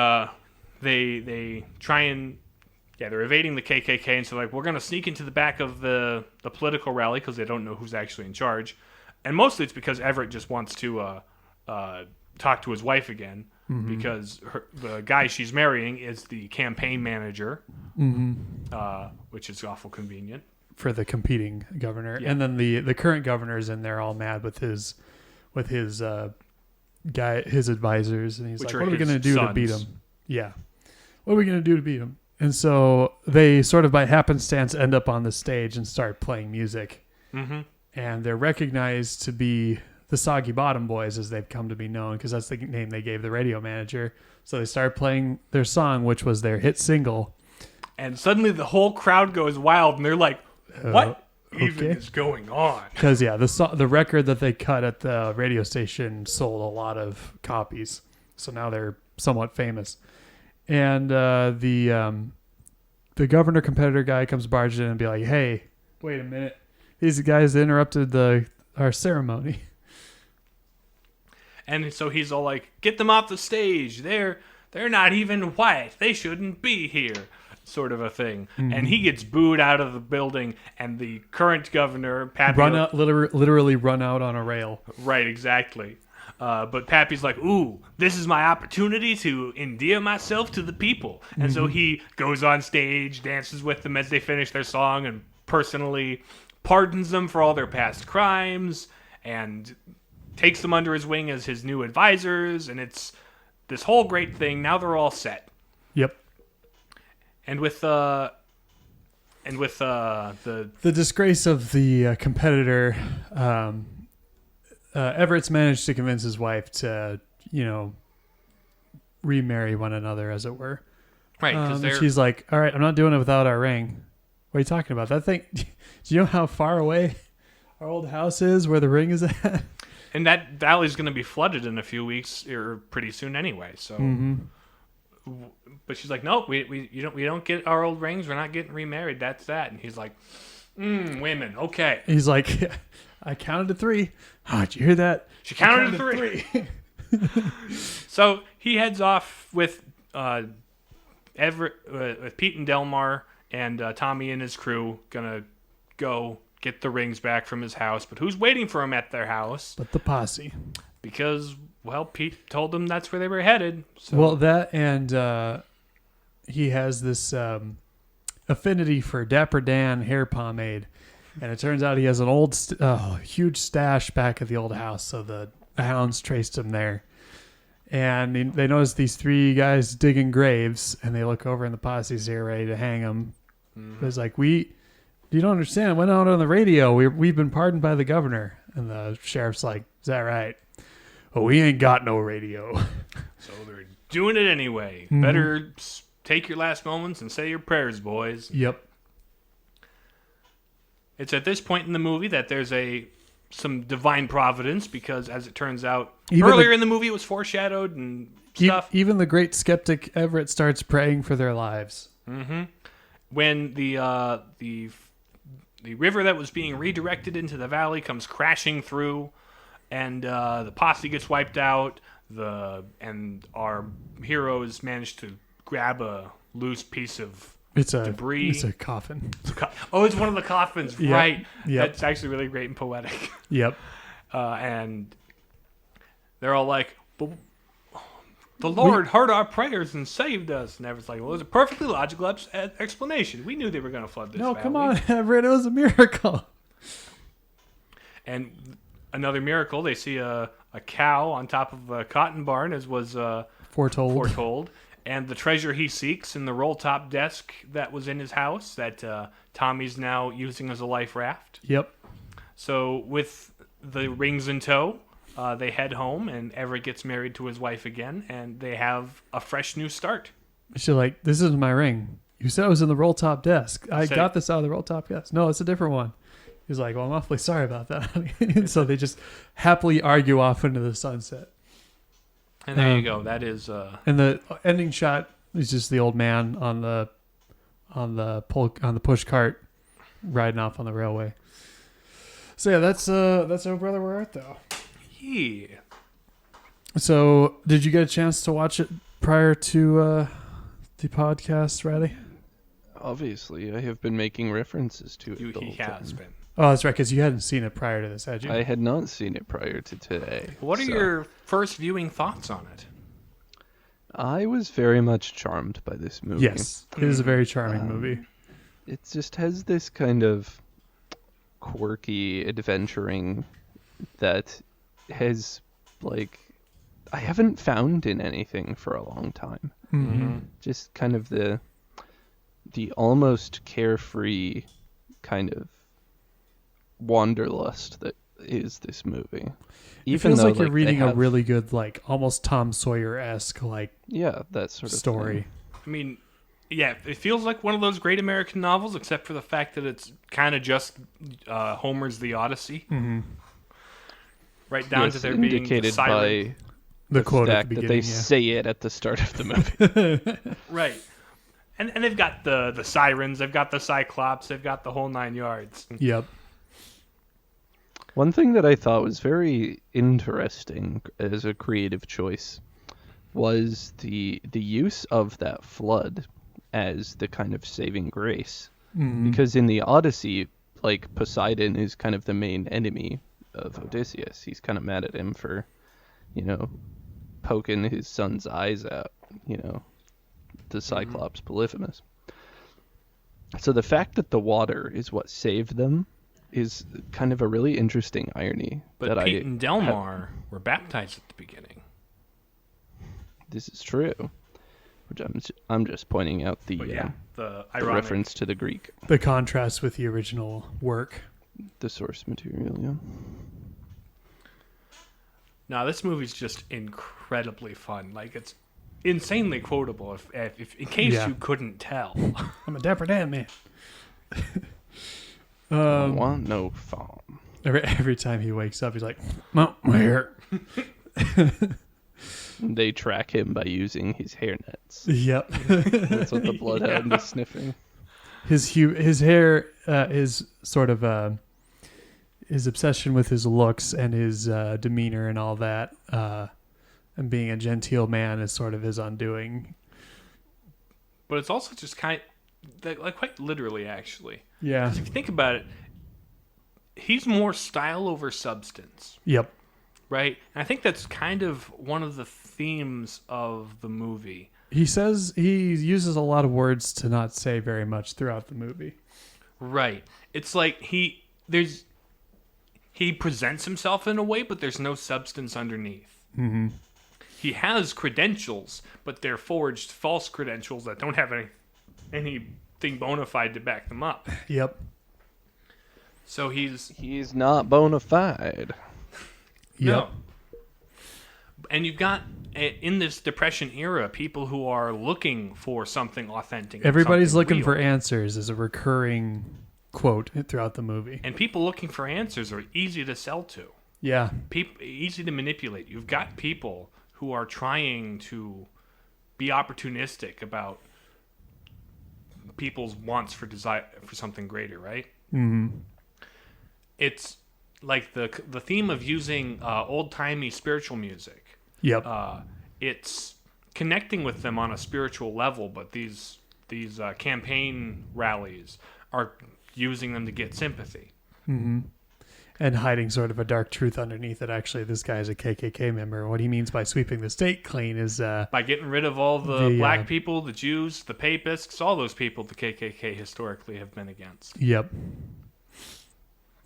Speaker 2: they try and they're evading the KKK, and so like we're gonna sneak into the back of the political rally because they don't know who's actually in charge, and mostly it's because Everett just wants to talk to his wife again because the guy she's marrying is the campaign manager, which is awful convenient
Speaker 1: for the competing governor.
Speaker 2: Yeah.
Speaker 1: And then the current governor is in there all mad with his his advisors, and he's
Speaker 2: Which
Speaker 1: like,
Speaker 2: are
Speaker 1: what are we
Speaker 2: his
Speaker 1: going to do to
Speaker 2: sons.
Speaker 1: beat him? Yeah. What are we going to do to beat him? And so they sort of by happenstance end up on the stage and start playing music.
Speaker 2: Mm-hmm.
Speaker 1: And they're recognized to be the Soggy Bottom Boys, as they've come to be known, because that's the name they gave the radio manager. So they start playing their song, which was their hit single.
Speaker 2: And suddenly the whole crowd goes wild, and they're like, what even
Speaker 1: okay.
Speaker 2: is going on?
Speaker 1: Because, yeah, the record that they cut at the radio station sold a lot of copies. So now they're somewhat famous. And the governor competitor guy comes barging in and be like, hey, wait a minute. These guys interrupted our ceremony.
Speaker 2: And so he's all like, get them off the stage. They're not even white. They shouldn't be here. Sort of a thing.
Speaker 1: Mm-hmm.
Speaker 2: And he gets booed out of the building, and the current governor, Pappy...
Speaker 1: Literally run out on a rail.
Speaker 2: Right, exactly. But Pappy's like, ooh, this is my opportunity to endear myself to the people. And so he goes on stage, dances with them as they finish their song, and personally pardons them for all their past crimes, and takes them under his wing as his new advisors, and it's this whole great thing. Now they're all set.
Speaker 1: Yep.
Speaker 2: And with the
Speaker 1: disgrace of the competitor, Everett's managed to convince his wife to, remarry one another, as it were.
Speaker 2: right, because
Speaker 1: And she's like, all right, I'm not doing it without our ring. What are you talking about? That thing, do you know how far away our old house is where the ring is at?
Speaker 2: and that valley's going to be flooded in a few weeks or pretty soon anyway. So, but she's like, nope, we don't get our old rings. We're not getting remarried. That's that. And he's like, women, okay.
Speaker 1: He's like, I counted to 3. Oh, did you hear that?
Speaker 2: She counted to 3. So he heads off with Everett, with Pete and Delmar and Tommy and his crew, gonna go get the rings back from his house. But who's waiting for him at their house?
Speaker 1: But the posse.
Speaker 2: Because, well, Pete told them that's where they were headed. So.
Speaker 1: Well, that and he has this affinity for Dapper Dan hair pomade. And it turns out he has an old, huge stash back at the old house. So the hounds traced him there. And they notice these 3 guys digging graves. And they look over and the posse's here ready to hang them. Mm-hmm. It's like, you don't understand. It went out on the radio. We've been pardoned by the governor. And the sheriff's like, is that right? Oh, we ain't got no radio.
Speaker 2: So they're doing it anyway.
Speaker 1: Mm-hmm.
Speaker 2: Better take your last moments and say your prayers, boys.
Speaker 1: Yep.
Speaker 2: It's at this point in the movie that there's some divine providence, because as it turns out,
Speaker 1: Even
Speaker 2: earlier in the movie it was foreshadowed and stuff.
Speaker 1: Even the great skeptic Everett starts praying for their lives.
Speaker 2: Mm-hmm. When the river that was being redirected into the valley comes crashing through, and the posse gets wiped out, and our heroes manage to grab a loose piece of debris.
Speaker 1: It's a coffin.
Speaker 2: Oh, it's one of the coffins,
Speaker 1: Yep.
Speaker 2: right?
Speaker 1: Yep.
Speaker 2: That's actually really great and poetic.
Speaker 1: Yep.
Speaker 2: And they're all like, but the Lord heard our prayers and saved us. And Everett's like, well, it's a perfectly logical explanation. We knew they were going to flood this
Speaker 1: No,
Speaker 2: valley.
Speaker 1: come on, Everett. It was a miracle.
Speaker 2: And another miracle, they see a cow on top of a cotton barn, as was foretold. And the treasure he seeks in the roll-top desk that was in his house that Tommy's now using as a life raft.
Speaker 1: Yep.
Speaker 2: So with the rings in tow, they head home, and Everett gets married to his wife again, and they have a fresh new start.
Speaker 1: She's like, this isn't my ring. You said it was in the roll-top desk. I
Speaker 2: Said
Speaker 1: got
Speaker 2: it.
Speaker 1: this out of the roll-top desk. No, it's a different one. He's like, well, I'm awfully sorry about that. So they just happily argue off into the sunset.
Speaker 2: And there you go. That is...
Speaker 1: And the ending shot is just the old man on the push cart riding off on the railway. So yeah, that's Oh Brother Where Art Thou.
Speaker 2: Yeah.
Speaker 1: So did you get a chance to watch it prior to the podcast, Riley?
Speaker 3: Obviously, I have been making references to it. The
Speaker 2: He
Speaker 3: whole
Speaker 2: has
Speaker 3: time.
Speaker 2: been.
Speaker 1: Oh, that's right, because you hadn't seen it prior to this, had you?
Speaker 3: I had not seen it prior to today.
Speaker 2: What are
Speaker 3: so
Speaker 2: your first viewing thoughts on it?
Speaker 3: I was very much charmed by this movie.
Speaker 1: Yes, it is a very charming movie.
Speaker 3: It just has this kind of quirky adventuring that has, like, I haven't found in anything for a long time.
Speaker 1: Mm-hmm.
Speaker 3: Just kind of the almost carefree kind of wanderlust that is this movie.
Speaker 1: It feels like you're
Speaker 3: they
Speaker 1: reading a
Speaker 3: have-
Speaker 1: really good, like, almost Tom Sawyer-esque, like,
Speaker 3: yeah, that sort of
Speaker 1: story.
Speaker 3: thing.
Speaker 2: I mean, yeah, it feels like one of those great American novels, except for the fact that it's kind of just Homer's The Odyssey.
Speaker 1: Mm-hmm.
Speaker 2: Right down
Speaker 3: Yes,
Speaker 2: to there being the
Speaker 3: indicated
Speaker 2: siren.
Speaker 3: by
Speaker 1: The quote at
Speaker 3: fact
Speaker 1: the
Speaker 3: that
Speaker 1: beginning,
Speaker 3: they
Speaker 1: yeah.
Speaker 3: say it at the start of the movie.
Speaker 2: Right. And they've got the sirens, they've got the Cyclops, they've got the whole 9 yards.
Speaker 1: Yep.
Speaker 3: One thing that I thought was very interesting as a creative choice was the use of that flood as the kind of saving grace.
Speaker 1: Mhm.
Speaker 3: Because in the Odyssey, like, Poseidon is kind of the main enemy of Odysseus. He's kind of mad at him for, poking his son's eyes out, the Cyclops Polyphemus. So the fact that the water is what saved them is kind of a really interesting irony.
Speaker 2: But
Speaker 3: that
Speaker 2: Pete and Delmar were baptized at the beginning.
Speaker 3: This is true. Which I'm just pointing out the
Speaker 2: But yeah, the
Speaker 3: the
Speaker 2: ironic.
Speaker 3: reference to the Greek,
Speaker 1: The contrast with the original work.
Speaker 3: the source material. Yeah.
Speaker 2: Now, this movie's just incredibly fun. Like, it's insanely quotable, if in case
Speaker 1: Yeah.
Speaker 2: you couldn't tell.
Speaker 1: I'm a dapper Dan man.
Speaker 3: I want no farm.
Speaker 1: Every time he wakes up, he's like, "My hair."
Speaker 3: They track him by using his hairnets.
Speaker 1: Yep.
Speaker 3: That's what the bloodhound is sniffing.
Speaker 1: His hair is sort of his obsession with his looks and his demeanor and all that, and being a genteel man is sort of his undoing.
Speaker 2: But it's also just like quite literally, actually.
Speaker 1: Yeah.
Speaker 2: If you think about it, he's more style over substance,
Speaker 1: Yep.
Speaker 2: right? And I think that's kind of one of the themes of the movie.
Speaker 1: He uses a lot of words to not say very much throughout the movie.
Speaker 2: Right. It's like he presents himself in a way, but there's no substance underneath.
Speaker 1: Mm-hmm.
Speaker 2: He has credentials, but they're forged false credentials that don't have anything bona fide to back them up.
Speaker 1: Yep.
Speaker 2: So he's
Speaker 3: He's not bona fide.
Speaker 2: no. And you've got in this Depression era people who are looking for something authentic.
Speaker 1: Everybody's
Speaker 2: something
Speaker 1: looking
Speaker 2: real.
Speaker 1: for answers is a recurring quote throughout the movie.
Speaker 2: And people looking for answers are easy to sell to.
Speaker 1: Yeah.
Speaker 2: Easy to manipulate. You've got people who are trying to be opportunistic about people's wants for desire for something greater, right?
Speaker 1: Mm-hmm.
Speaker 2: It's like the theme of using old-timey spiritual music.
Speaker 1: Yep.
Speaker 2: It's connecting with them on a spiritual level, but these campaign rallies are using them to get sympathy.
Speaker 1: Mm-hmm. And hiding sort of a dark truth underneath it. Actually, this guy is a KKK member. What he means by sweeping the state clean is
Speaker 2: By getting rid of all the
Speaker 1: The,
Speaker 2: black people, the Jews, the Papists, all those people the KKK historically have been against.
Speaker 1: yep.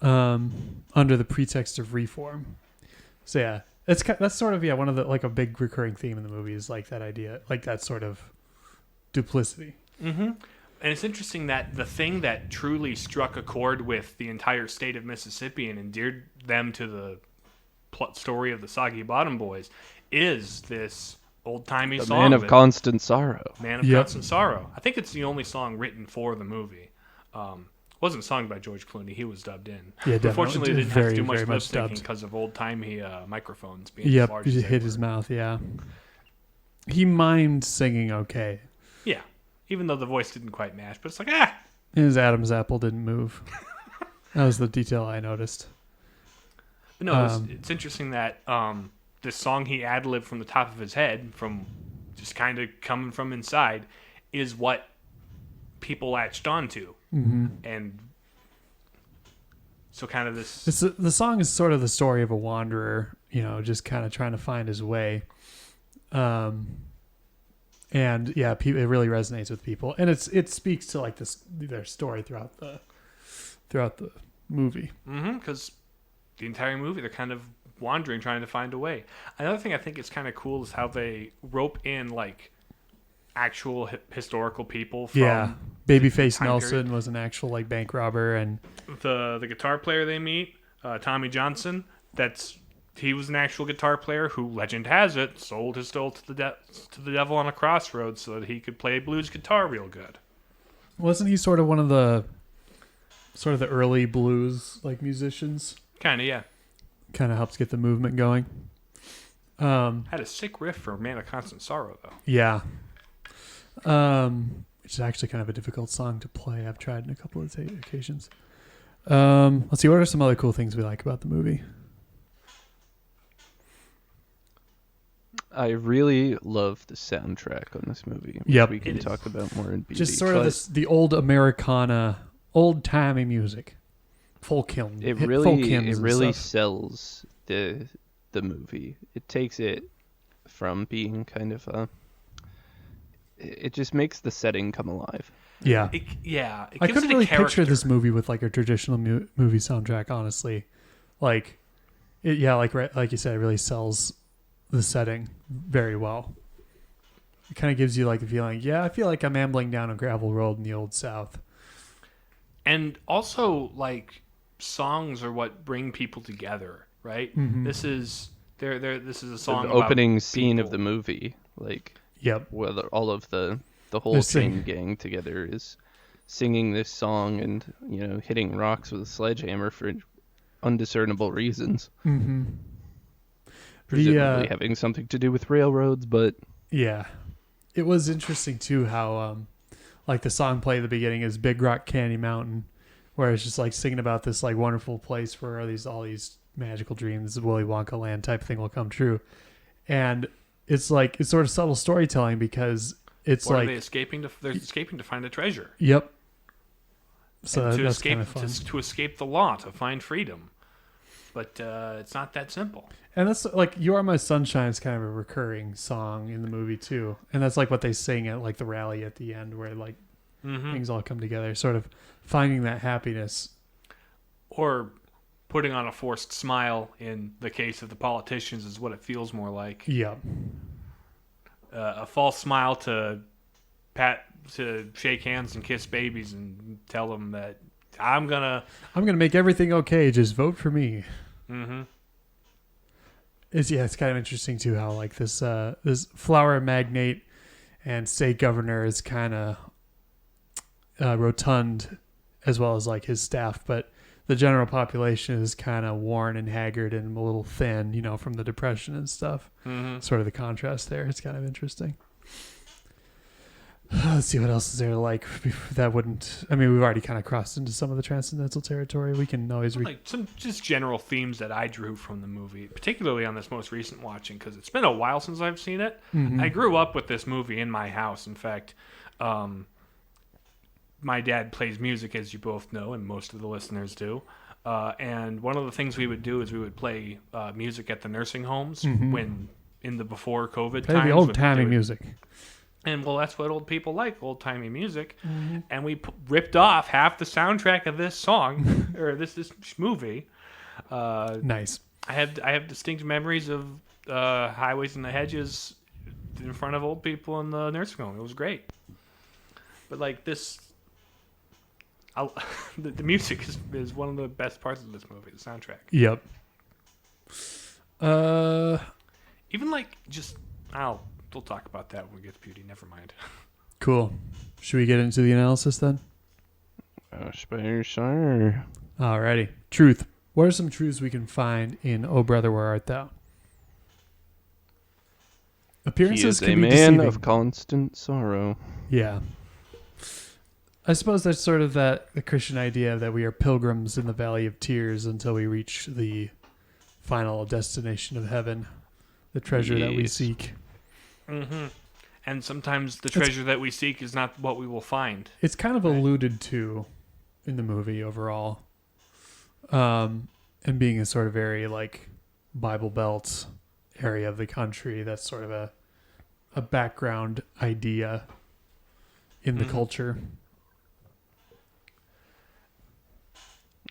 Speaker 1: Under the pretext of reform. So yeah, that's sort of one of the like a big recurring theme in the movie is like that idea, like that sort of duplicity.
Speaker 2: Mm-hmm. And it's interesting that the thing that truly struck a chord with the entire state of Mississippi and endeared them to the story of the Soggy Bottom Boys is this old-timey
Speaker 3: The
Speaker 2: song.
Speaker 3: man of constant sorrow.
Speaker 2: Man of
Speaker 1: Yep.
Speaker 2: Constant Sorrow. I think it's the only song written for the movie. Wasn't sung by George Clooney. He was dubbed in.
Speaker 1: Yeah, definitely.
Speaker 2: Unfortunately, they didn't have to do much
Speaker 1: Very
Speaker 2: lip
Speaker 1: much
Speaker 2: syncing
Speaker 1: dubbed.
Speaker 2: because of old-timey microphones being as
Speaker 1: Yep,
Speaker 2: large
Speaker 1: he
Speaker 2: as they
Speaker 1: hit
Speaker 2: were.
Speaker 1: his mouth. Yeah, he mimed singing okay.
Speaker 2: Yeah. Even though the voice didn't quite match. But it's like,
Speaker 1: His Adam's apple didn't move. That was the detail I noticed.
Speaker 2: But no, it's interesting that this song he ad-libbed from the top of his head, from just kind of coming from inside, is what people latched onto. And so kind of this...
Speaker 1: The song is sort of the story of a wanderer, just kind of trying to find his way. And yeah, it really resonates with people, and it speaks to like their story throughout the movie.
Speaker 2: Because the entire movie, they're kind of wandering, trying to find a way. Another thing I think is kind of cool is how they rope in like actual historical people. From
Speaker 1: Babyface
Speaker 2: time
Speaker 1: Nelson
Speaker 2: period.
Speaker 1: was an actual like bank robber, and
Speaker 2: The guitar player they meet, Tommy Johnson. He was an actual guitar player who, legend has it, sold his soul to the devil on a crossroads so that he could play blues guitar real good.
Speaker 1: wasn't he sort of one of the early blues like musicians?
Speaker 2: Kind of, yeah.
Speaker 1: Kind of helps get the movement going.
Speaker 2: Had a sick riff for Man of Constant Sorrow, though.
Speaker 1: Yeah. Which is actually kind of a difficult song to play. I've tried on a couple of occasions. Let's see. What are some other cool things we like about the movie?
Speaker 3: I really love the soundtrack on this movie. Which
Speaker 1: Yep.
Speaker 3: we can
Speaker 2: It is.
Speaker 3: talk about more in BD.
Speaker 1: Just sort of the old Americana, old-timey music. Folk hymns.
Speaker 3: It
Speaker 1: folk
Speaker 3: really
Speaker 1: hymns and stuff.
Speaker 3: sells the movie. It takes it from being kind of it just makes the setting come alive.
Speaker 1: Yeah.
Speaker 2: It
Speaker 1: I
Speaker 2: gives
Speaker 1: couldn't
Speaker 2: it a
Speaker 1: really
Speaker 2: character.
Speaker 1: picture this movie with like a traditional movie soundtrack, honestly. Like, like you said, it really sells the setting very well. It kind of gives you like the feeling, I feel like I'm ambling down a gravel road in the old South.
Speaker 2: And also, like, songs are what bring people together, right?
Speaker 1: Mm-hmm.
Speaker 2: This is this is a song
Speaker 3: The
Speaker 2: about
Speaker 3: opening scene of
Speaker 2: people.
Speaker 3: the movie, like
Speaker 1: Yep.
Speaker 3: where all of the whole
Speaker 1: They're singing.
Speaker 3: chain gang together is singing this song and hitting rocks with a sledgehammer for undiscernible reasons.
Speaker 1: Mm-hmm.
Speaker 3: Presumably having something to do with railroads, but
Speaker 1: Yeah. It was interesting too how like the song play at the beginning is Big Rock Candy Mountain, where it's just like singing about this like wonderful place where all these magical dreams, Willy Wonka land type thing will come true. And it's like it's sort of subtle storytelling because it's
Speaker 2: Or are
Speaker 1: like
Speaker 2: they're escaping to find a treasure.
Speaker 1: Yep. So
Speaker 2: And to
Speaker 1: that's
Speaker 2: escape
Speaker 1: kind of fun.
Speaker 2: to escape the law, to find freedom. But it's not that simple.
Speaker 1: And that's like "You Are My Sunshine" is kind of a recurring song in the movie too, and that's like what they sing at like the rally at the end, where like things all come together, sort of finding that happiness.
Speaker 2: Or putting on a forced smile in the case of the politicians is what it feels more like.
Speaker 1: Yeah,
Speaker 2: A false smile to shake hands and kiss babies and tell them that I'm gonna
Speaker 1: make everything okay. Just vote for me.
Speaker 2: Mm-hmm.
Speaker 1: It's kind of interesting too how like this flower magnate and state governor is kind of rotund, as well as like his staff, but the general population is kind of worn and haggard and a little thin, from the Depression and stuff.
Speaker 2: Mm-hmm.
Speaker 1: Sort of the contrast there. It's kind of interesting. Let's see what else is there to like that wouldn't. I mean, we've already kind of crossed into some of the transcendental territory. We can always
Speaker 2: Like some just general themes that I drew from the movie, particularly on this most recent watching, because it's been a while since I've seen it.
Speaker 1: Mm-hmm.
Speaker 2: I grew up with this movie in my house. In fact, my dad plays music, as you both know, and most of the listeners do. And one of the things we would do is we would play music at the nursing homes when in the before COVID
Speaker 1: play
Speaker 2: times.
Speaker 1: the old
Speaker 2: when
Speaker 1: timey
Speaker 2: they would-
Speaker 1: music.
Speaker 2: And well, that's what old people like, old timey music. And we ripped off half the soundtrack of this song or this movie.
Speaker 1: Nice.
Speaker 2: I have distinct memories of Highways and the Hedges in front of old people in the nursing home. It was great. But like this, the music is one of the best parts of this movie. The soundtrack.
Speaker 1: Yep.
Speaker 2: Even like just we'll talk about that when we get to beauty. Never mind.
Speaker 1: Cool. Should we get into the analysis then?
Speaker 3: Sure.
Speaker 1: Alrighty. Truth. What are some truths we can find in "Oh Brother, Where Art Thou"?
Speaker 3: He
Speaker 1: Appearances
Speaker 3: is
Speaker 1: can
Speaker 3: a
Speaker 1: be
Speaker 3: man
Speaker 1: deceiving.
Speaker 3: of constant sorrow.
Speaker 1: Yeah. I suppose that's sort of the Christian idea that we are pilgrims in the valley of tears until we reach the final destination of heaven, the treasure that we
Speaker 3: Yes.
Speaker 1: seek.
Speaker 2: Mm-hmm. And sometimes the treasure that we seek is not what we will find.
Speaker 1: It's kind of alluded to in the movie overall, and being a sort of very like Bible Belt area of the country. That's sort of a background idea in the culture.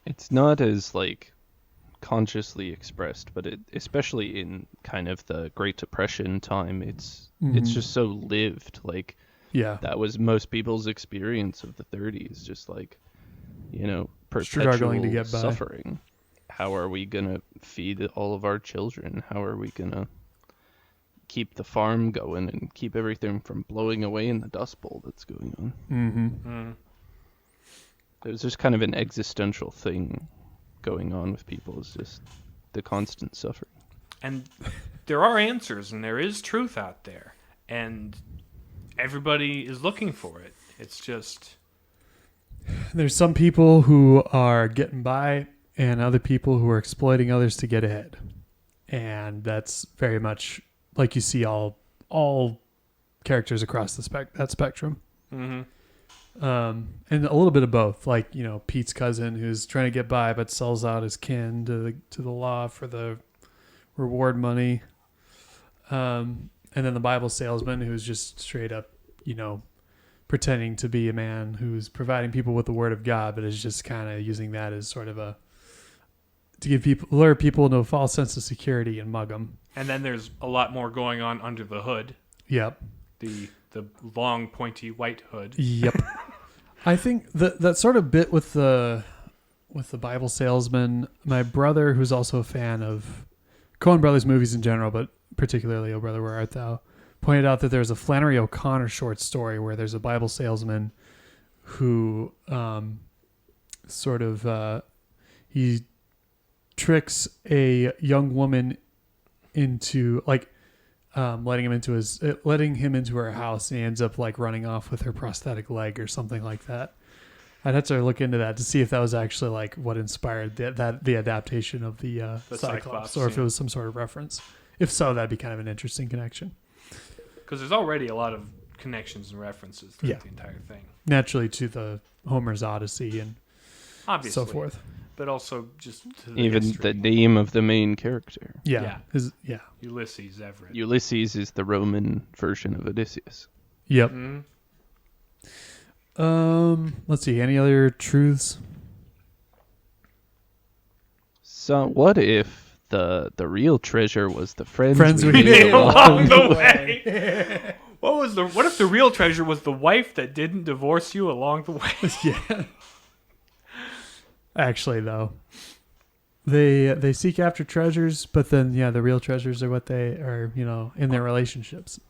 Speaker 3: It's not as like consciously expressed, but especially in kind of the Great Depression time, it's just so lived. Like
Speaker 1: Yeah,
Speaker 3: that was most people's experience of the 30s, just like,
Speaker 1: struggling
Speaker 3: perpetual
Speaker 1: to get by.
Speaker 3: suffering. How are we gonna feed all of our children? How are we gonna keep the farm going and keep everything from blowing away in the Dust Bowl that's going on?
Speaker 2: Mm.
Speaker 3: There's just kind of an existential thing going on with people. It's just the constant suffering.
Speaker 2: And there are answers, and there is truth out there, and everybody is looking for it. It's just
Speaker 1: there's some people who are getting by, and other people who are exploiting others to get ahead, and that's very much like you see all characters across that spectrum.
Speaker 2: mm-hmm.
Speaker 1: And a little bit of both, like, Pete's cousin who's trying to get by but sells out his kin to the law for the reward money. And then the Bible salesman who's just straight up, pretending to be a man who's providing people with the word of God, but is just kind of using that as sort of to lure people into a false sense of security and mug them.
Speaker 2: And then there's a lot more going on under the hood.
Speaker 1: Yep.
Speaker 2: The long, pointy white hood.
Speaker 1: Yep. I think that sort of bit with the Bible salesman, my brother, who's also a fan of Coen Brothers movies in general, but particularly O Brother, Where Art Thou, pointed out that there's a Flannery O'Connor short story where there's a Bible salesman who he tricks a young woman into letting him into her house, and he ends up like running off with her prosthetic leg or something like that. I'd have to look into that to see if that was actually like what inspired the adaptation of the Cyclops, or if it was some sort of reference. If so, that'd be kind of an interesting connection.
Speaker 2: Because there's already a lot of connections and references throughout the entire thing.
Speaker 1: Naturally to the Homer's Odyssey and
Speaker 2: Obviously,
Speaker 1: so forth.
Speaker 2: But also just to the
Speaker 3: Even
Speaker 2: history.
Speaker 3: the name of the main character.
Speaker 1: Yeah.
Speaker 2: Ulysses Everett.
Speaker 3: Ulysses is the Roman version of Odysseus.
Speaker 1: Yep.
Speaker 2: Mm-hmm.
Speaker 1: Let's see. Any other truths?
Speaker 3: So what if the real treasure was the friends
Speaker 1: we
Speaker 3: made
Speaker 1: made
Speaker 2: along the way? What if the real treasure was the wife that didn't divorce you along the way?
Speaker 1: Yeah. Actually, though, they seek after treasures, but then the real treasures are what they are, in their relationships.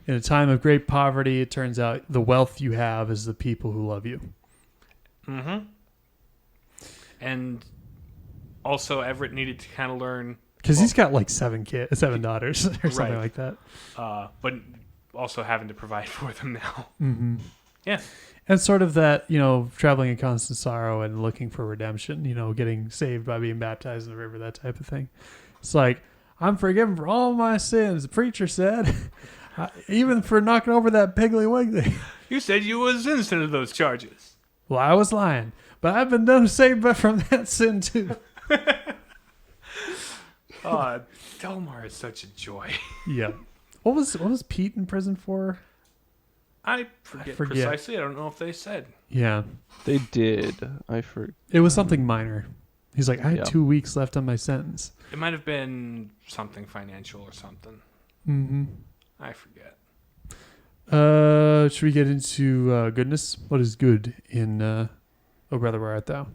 Speaker 1: In a time of great poverty, it turns out the wealth you have is the people who love you.
Speaker 2: Mm-hmm. And also, Everett needed to kind of learn
Speaker 1: because he's got like 7 daughters or something like that.
Speaker 2: But also having to provide for them now.
Speaker 1: Mm-hmm.
Speaker 2: Yeah.
Speaker 1: And sort of that, traveling in constant sorrow and looking for redemption, getting saved by being baptized in the river, that type of thing. It's like, I'm forgiven for all my sins, the preacher said, even for knocking over that Piggly Wiggly.
Speaker 2: You said you was innocent of those charges.
Speaker 1: Well, I was lying, but I've been done saved from that sin too.
Speaker 2: Delmar is such a joy.
Speaker 1: Yeah. What was Pete in prison for?
Speaker 2: I forget precisely. I don't know if they said.
Speaker 1: Yeah.
Speaker 3: They did.
Speaker 1: It was something minor. He's like, I had 2 weeks left on my sentence.
Speaker 2: It might have been something financial or something.
Speaker 1: Mm-hmm.
Speaker 2: I forget.
Speaker 1: Should we get into goodness? What is good in Oh Brother, Where Art Thou?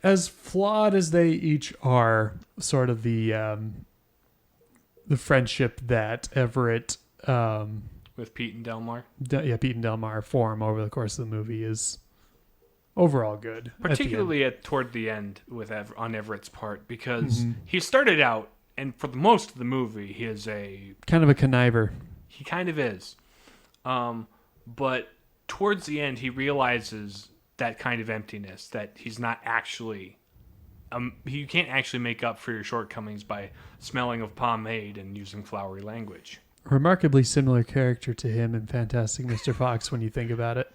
Speaker 1: As flawed as they each are, sort of the friendship that Everett
Speaker 2: with Pete and Delmar.
Speaker 1: Pete and Delmar form over the course of the movie is overall good.
Speaker 2: Particularly toward the end on Everett's part, because he started out, and for the most of the movie, he is a
Speaker 1: kind of a conniver.
Speaker 2: He kind of is. But towards the end, he realizes that kind of emptiness, that he's not actually you can't actually make up for your shortcomings by smelling of pomade and using flowery language.
Speaker 1: Remarkably similar character to him in Fantastic Mr. Fox when you think about it.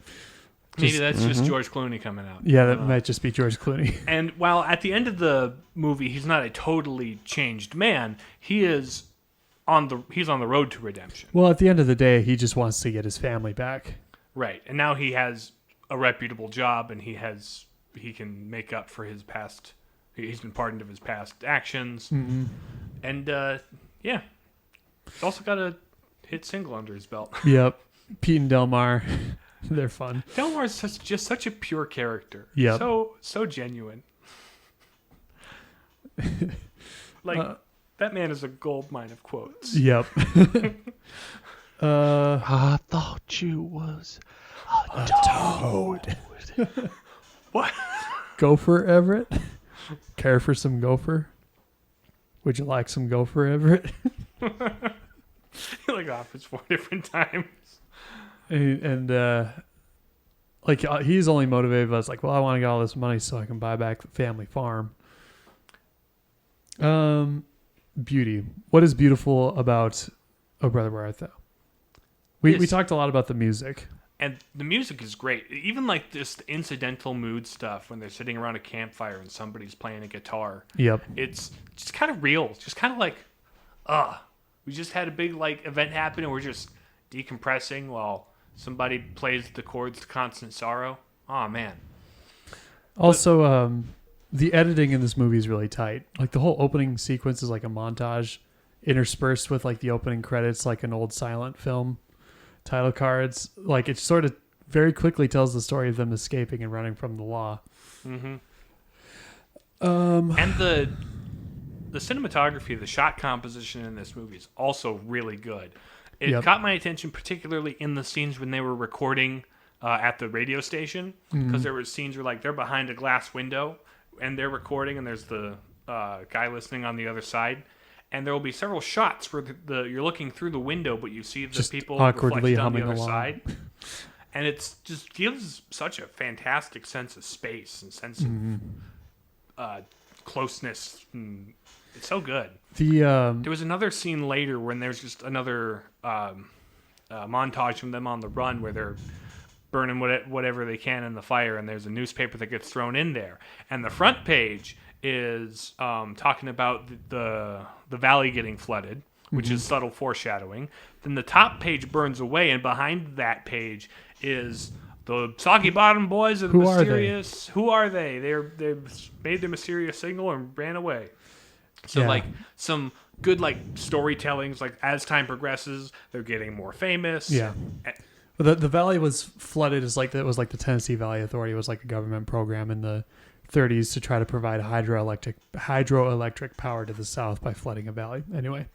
Speaker 2: Maybe that's just George Clooney coming out.
Speaker 1: Yeah, that might just be George Clooney.
Speaker 2: And while at the end of the movie he's not a totally changed man, he's on the road to redemption.
Speaker 1: Well, at the end of the day, he just wants to get his family back.
Speaker 2: Right. And now he has a reputable job and he can make up for his past. He's been pardoned of his past actions.
Speaker 1: Mm-hmm.
Speaker 2: And yeah. He's also got a hit single under his belt.
Speaker 1: Yep. Pete and Delmar. They're fun.
Speaker 2: Delmar is just such a pure character.
Speaker 1: Yep.
Speaker 2: So genuine. Like, that man is a gold mine of quotes.
Speaker 1: Yep.
Speaker 3: I thought you was a toad.
Speaker 2: What?
Speaker 1: Gopher Everett? Care for some gopher? Would you like some gopher, Everett?
Speaker 2: He like offers 4 different times.
Speaker 1: And he's only motivated by, it's like, well, I want to get all this money so I can buy back the family farm. Beauty. What is beautiful about Oh Brother, Where Art Thou? We talked a lot about the music.
Speaker 2: And the music is great. Even like this incidental mood stuff when they're sitting around a campfire and somebody's playing a guitar.
Speaker 1: Yep.
Speaker 2: It's just kind of real. It's just kind of like, we just had a big like event happen and we're just decompressing while somebody plays the chords to Constant Sorrow. Oh man.
Speaker 1: Also, the editing in this movie is really tight. Like the whole opening sequence is like a montage interspersed with like the opening credits, like an old silent film title cards. Like it sort of very quickly tells the story of them escaping and running from the law.
Speaker 2: Mm-hmm. And the cinematography, the shot composition in this movie is also really good. It caught my attention particularly in the scenes when they were recording at the radio station, because there were scenes where like they're behind a glass window and they're recording and there's the guy listening on the other side. And there will be several shots where you're looking through the window, but you see the
Speaker 1: just
Speaker 2: people
Speaker 1: awkwardly
Speaker 2: reflected on the
Speaker 1: humming
Speaker 2: other
Speaker 1: along.
Speaker 2: side. And it just gives such a fantastic sense of space and sense of closeness. It's so good. There was another scene later when there's just another montage from them on the run where they're burning whatever they can in the fire, and there's a newspaper that gets thrown in there. And the front page is talking about the valley getting flooded, which is subtle foreshadowing. Then the top page burns away, and behind that page is the Soggy Bottom Boys of the mysterious. Who are they? They made their mysterious signal and ran away. So like some good like storytellings. Like as time progresses, they're getting more famous.
Speaker 1: Yeah. The valley was flooded as like it was like the Tennessee Valley Authority was like a government program in the 30s to try to provide hydroelectric power to the south by flooding a valley. Anyway,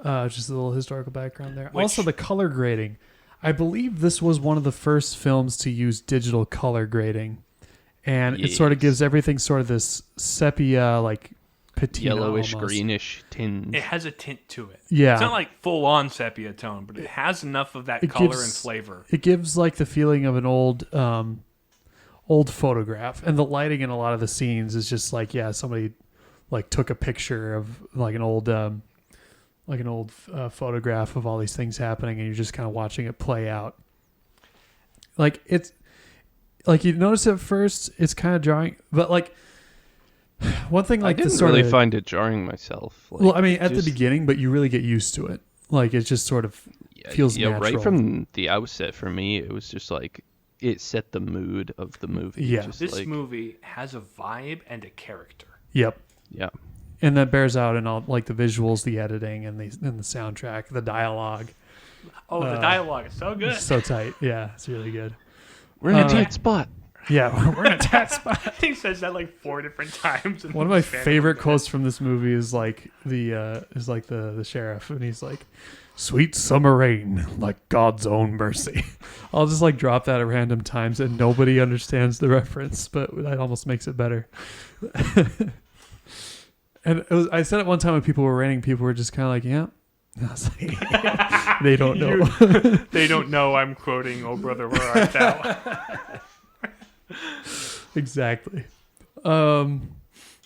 Speaker 1: just a little historical background there. Also, the color grading. I believe this was one of the first films to use digital color grading, and it sort of gives everything sort of this sepia like patina,
Speaker 3: yellowish,
Speaker 1: almost
Speaker 3: greenish tinge.
Speaker 2: It has a tint to it.
Speaker 1: Yeah,
Speaker 2: it's not like full on sepia tone, but it has enough of that color and flavor.
Speaker 1: It gives like the feeling of an old photograph, and the lighting in a lot of the scenes is just like somebody like took a picture of like an old photograph of all these things happening, and you're just kind of watching it play out. Like it's like you notice at first it's kind of jarring, but like one thing like
Speaker 3: I didn't
Speaker 1: this sort
Speaker 3: really
Speaker 1: of
Speaker 3: find it jarring myself. Like,
Speaker 1: well, I mean at the beginning, but you really get used to it. Like it just sort of feels natural.
Speaker 3: Right from the outset for me, it was just like it set the mood of the movie.
Speaker 1: Yeah,
Speaker 3: just
Speaker 2: this movie has a vibe and a character.
Speaker 1: Yep.
Speaker 3: Yeah.
Speaker 1: And that bears out in all like the visuals, the editing, and the soundtrack, the dialogue.
Speaker 2: Oh, the dialogue is so good.
Speaker 1: So tight. Yeah, it's really good.
Speaker 3: We're in a tight spot.
Speaker 1: Yeah, we're in a tight spot.
Speaker 2: He says that like 4 different times.
Speaker 1: One of my favorite quotes from this movie is like the sheriff, and he's like, "Sweet summer rain, like God's own mercy." I'll just like drop that at random times, and nobody understands the reference, but that almost makes it better. And I said it one time when people were raining, people were just kind of like, "Yeah." I was like, they don't know.
Speaker 2: They don't know I'm quoting "Oh Brother, Where Art Thou."
Speaker 1: Exactly. But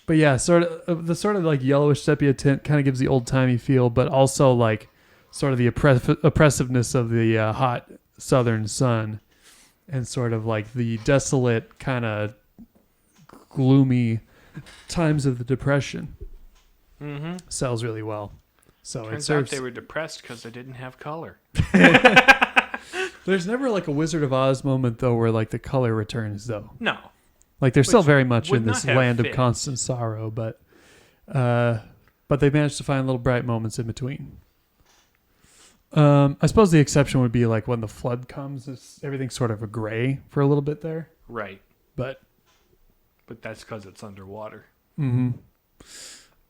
Speaker 1: But yeah, sort of like yellowish sepia tint kind of gives the old timey feel, but also like sort of the oppressiveness of the hot southern sun, and sort of like the desolate kind of gloomy times of the Depression.
Speaker 2: Mm-hmm.
Speaker 1: Sells really well. So it
Speaker 2: Turns
Speaker 1: serves.
Speaker 2: out they were depressed because they didn't have color.
Speaker 1: There's never like a Wizard of Oz moment though, where like the color returns though.
Speaker 2: No.
Speaker 1: Like they're still
Speaker 2: Which
Speaker 1: very much
Speaker 2: would
Speaker 1: in this
Speaker 2: not have
Speaker 1: land of
Speaker 2: fit.
Speaker 1: constant sorrow, but they managed to find little bright moments in between. I suppose the exception would be like when the flood comes, everything's sort of a gray for a little bit there.
Speaker 2: Right.
Speaker 1: But
Speaker 2: But that's because it's underwater.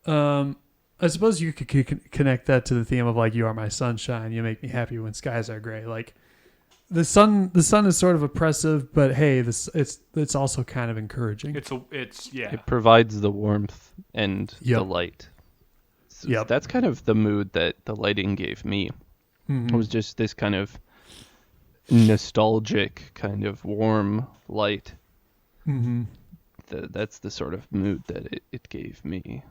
Speaker 1: I suppose you could connect that to the theme of like, you are my sunshine, you make me happy when skies are gray. Like the sun is sort of oppressive, but hey, it's also kind of encouraging.
Speaker 3: It provides the warmth and the light. So that's kind of the mood that the lighting gave me. It was just this kind of nostalgic, kind of warm light. That's the sort of mood that it gave me.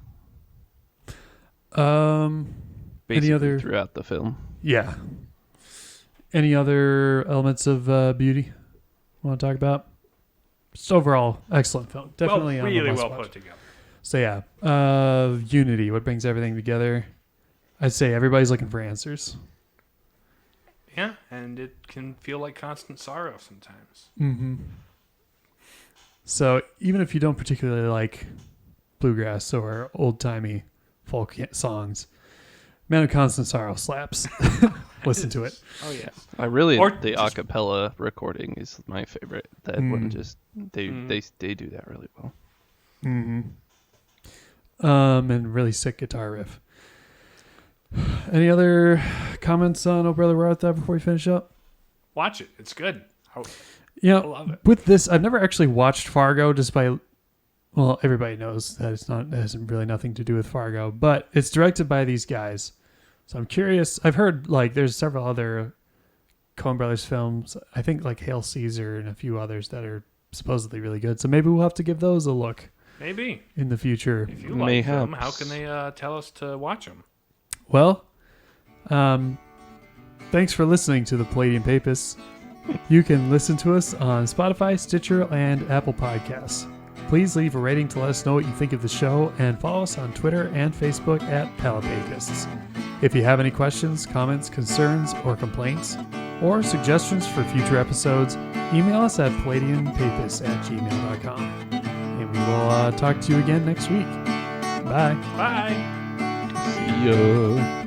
Speaker 3: Basically
Speaker 1: other
Speaker 3: throughout the film.
Speaker 1: Yeah. Any other elements of beauty you want to talk about? Just overall, excellent film. Definitely
Speaker 2: really well
Speaker 1: must-watch.
Speaker 2: put together.
Speaker 1: So yeah, unity, what brings everything together. I'd say everybody's looking for answers.
Speaker 2: Yeah, and it can feel like constant sorrow sometimes.
Speaker 1: So even if you don't particularly like bluegrass or old-timey folk songs, Man of Constant Sorrow slaps. Listen to it.
Speaker 2: Oh, yes.
Speaker 3: I really,
Speaker 2: Or
Speaker 3: the
Speaker 2: just-
Speaker 3: acapella recording is my favorite. That one just, they do that really well.
Speaker 1: And really sick guitar riff. Any other comments on Oh Brother Where Art Thou before we finish up?
Speaker 2: Watch it. It's good.
Speaker 1: Yeah,
Speaker 2: I love it.
Speaker 1: with this, I've never actually watched Fargo, despite, well, everybody knows that it has really nothing to do with Fargo, but it's directed by these guys. So I'm curious. I've heard like there's several other Coen Brothers films. I think like Hail Caesar and a few others that are supposedly really good. So maybe we'll have to give those a look
Speaker 2: Maybe.
Speaker 1: in the future.
Speaker 2: If you like them, how can they tell us to watch them?
Speaker 1: Well, thanks for listening to the Palladium Papists. You can listen to us on Spotify, Stitcher, and Apple Podcasts. Please leave a rating to let us know what you think of the show, and follow us on Twitter and Facebook at Palapapists. If you have any questions, comments, concerns, or complaints, or suggestions for future episodes, email us at palladiumpapists@gmail.com. And we will talk to you again next week. Bye.
Speaker 2: Bye.
Speaker 3: See ya.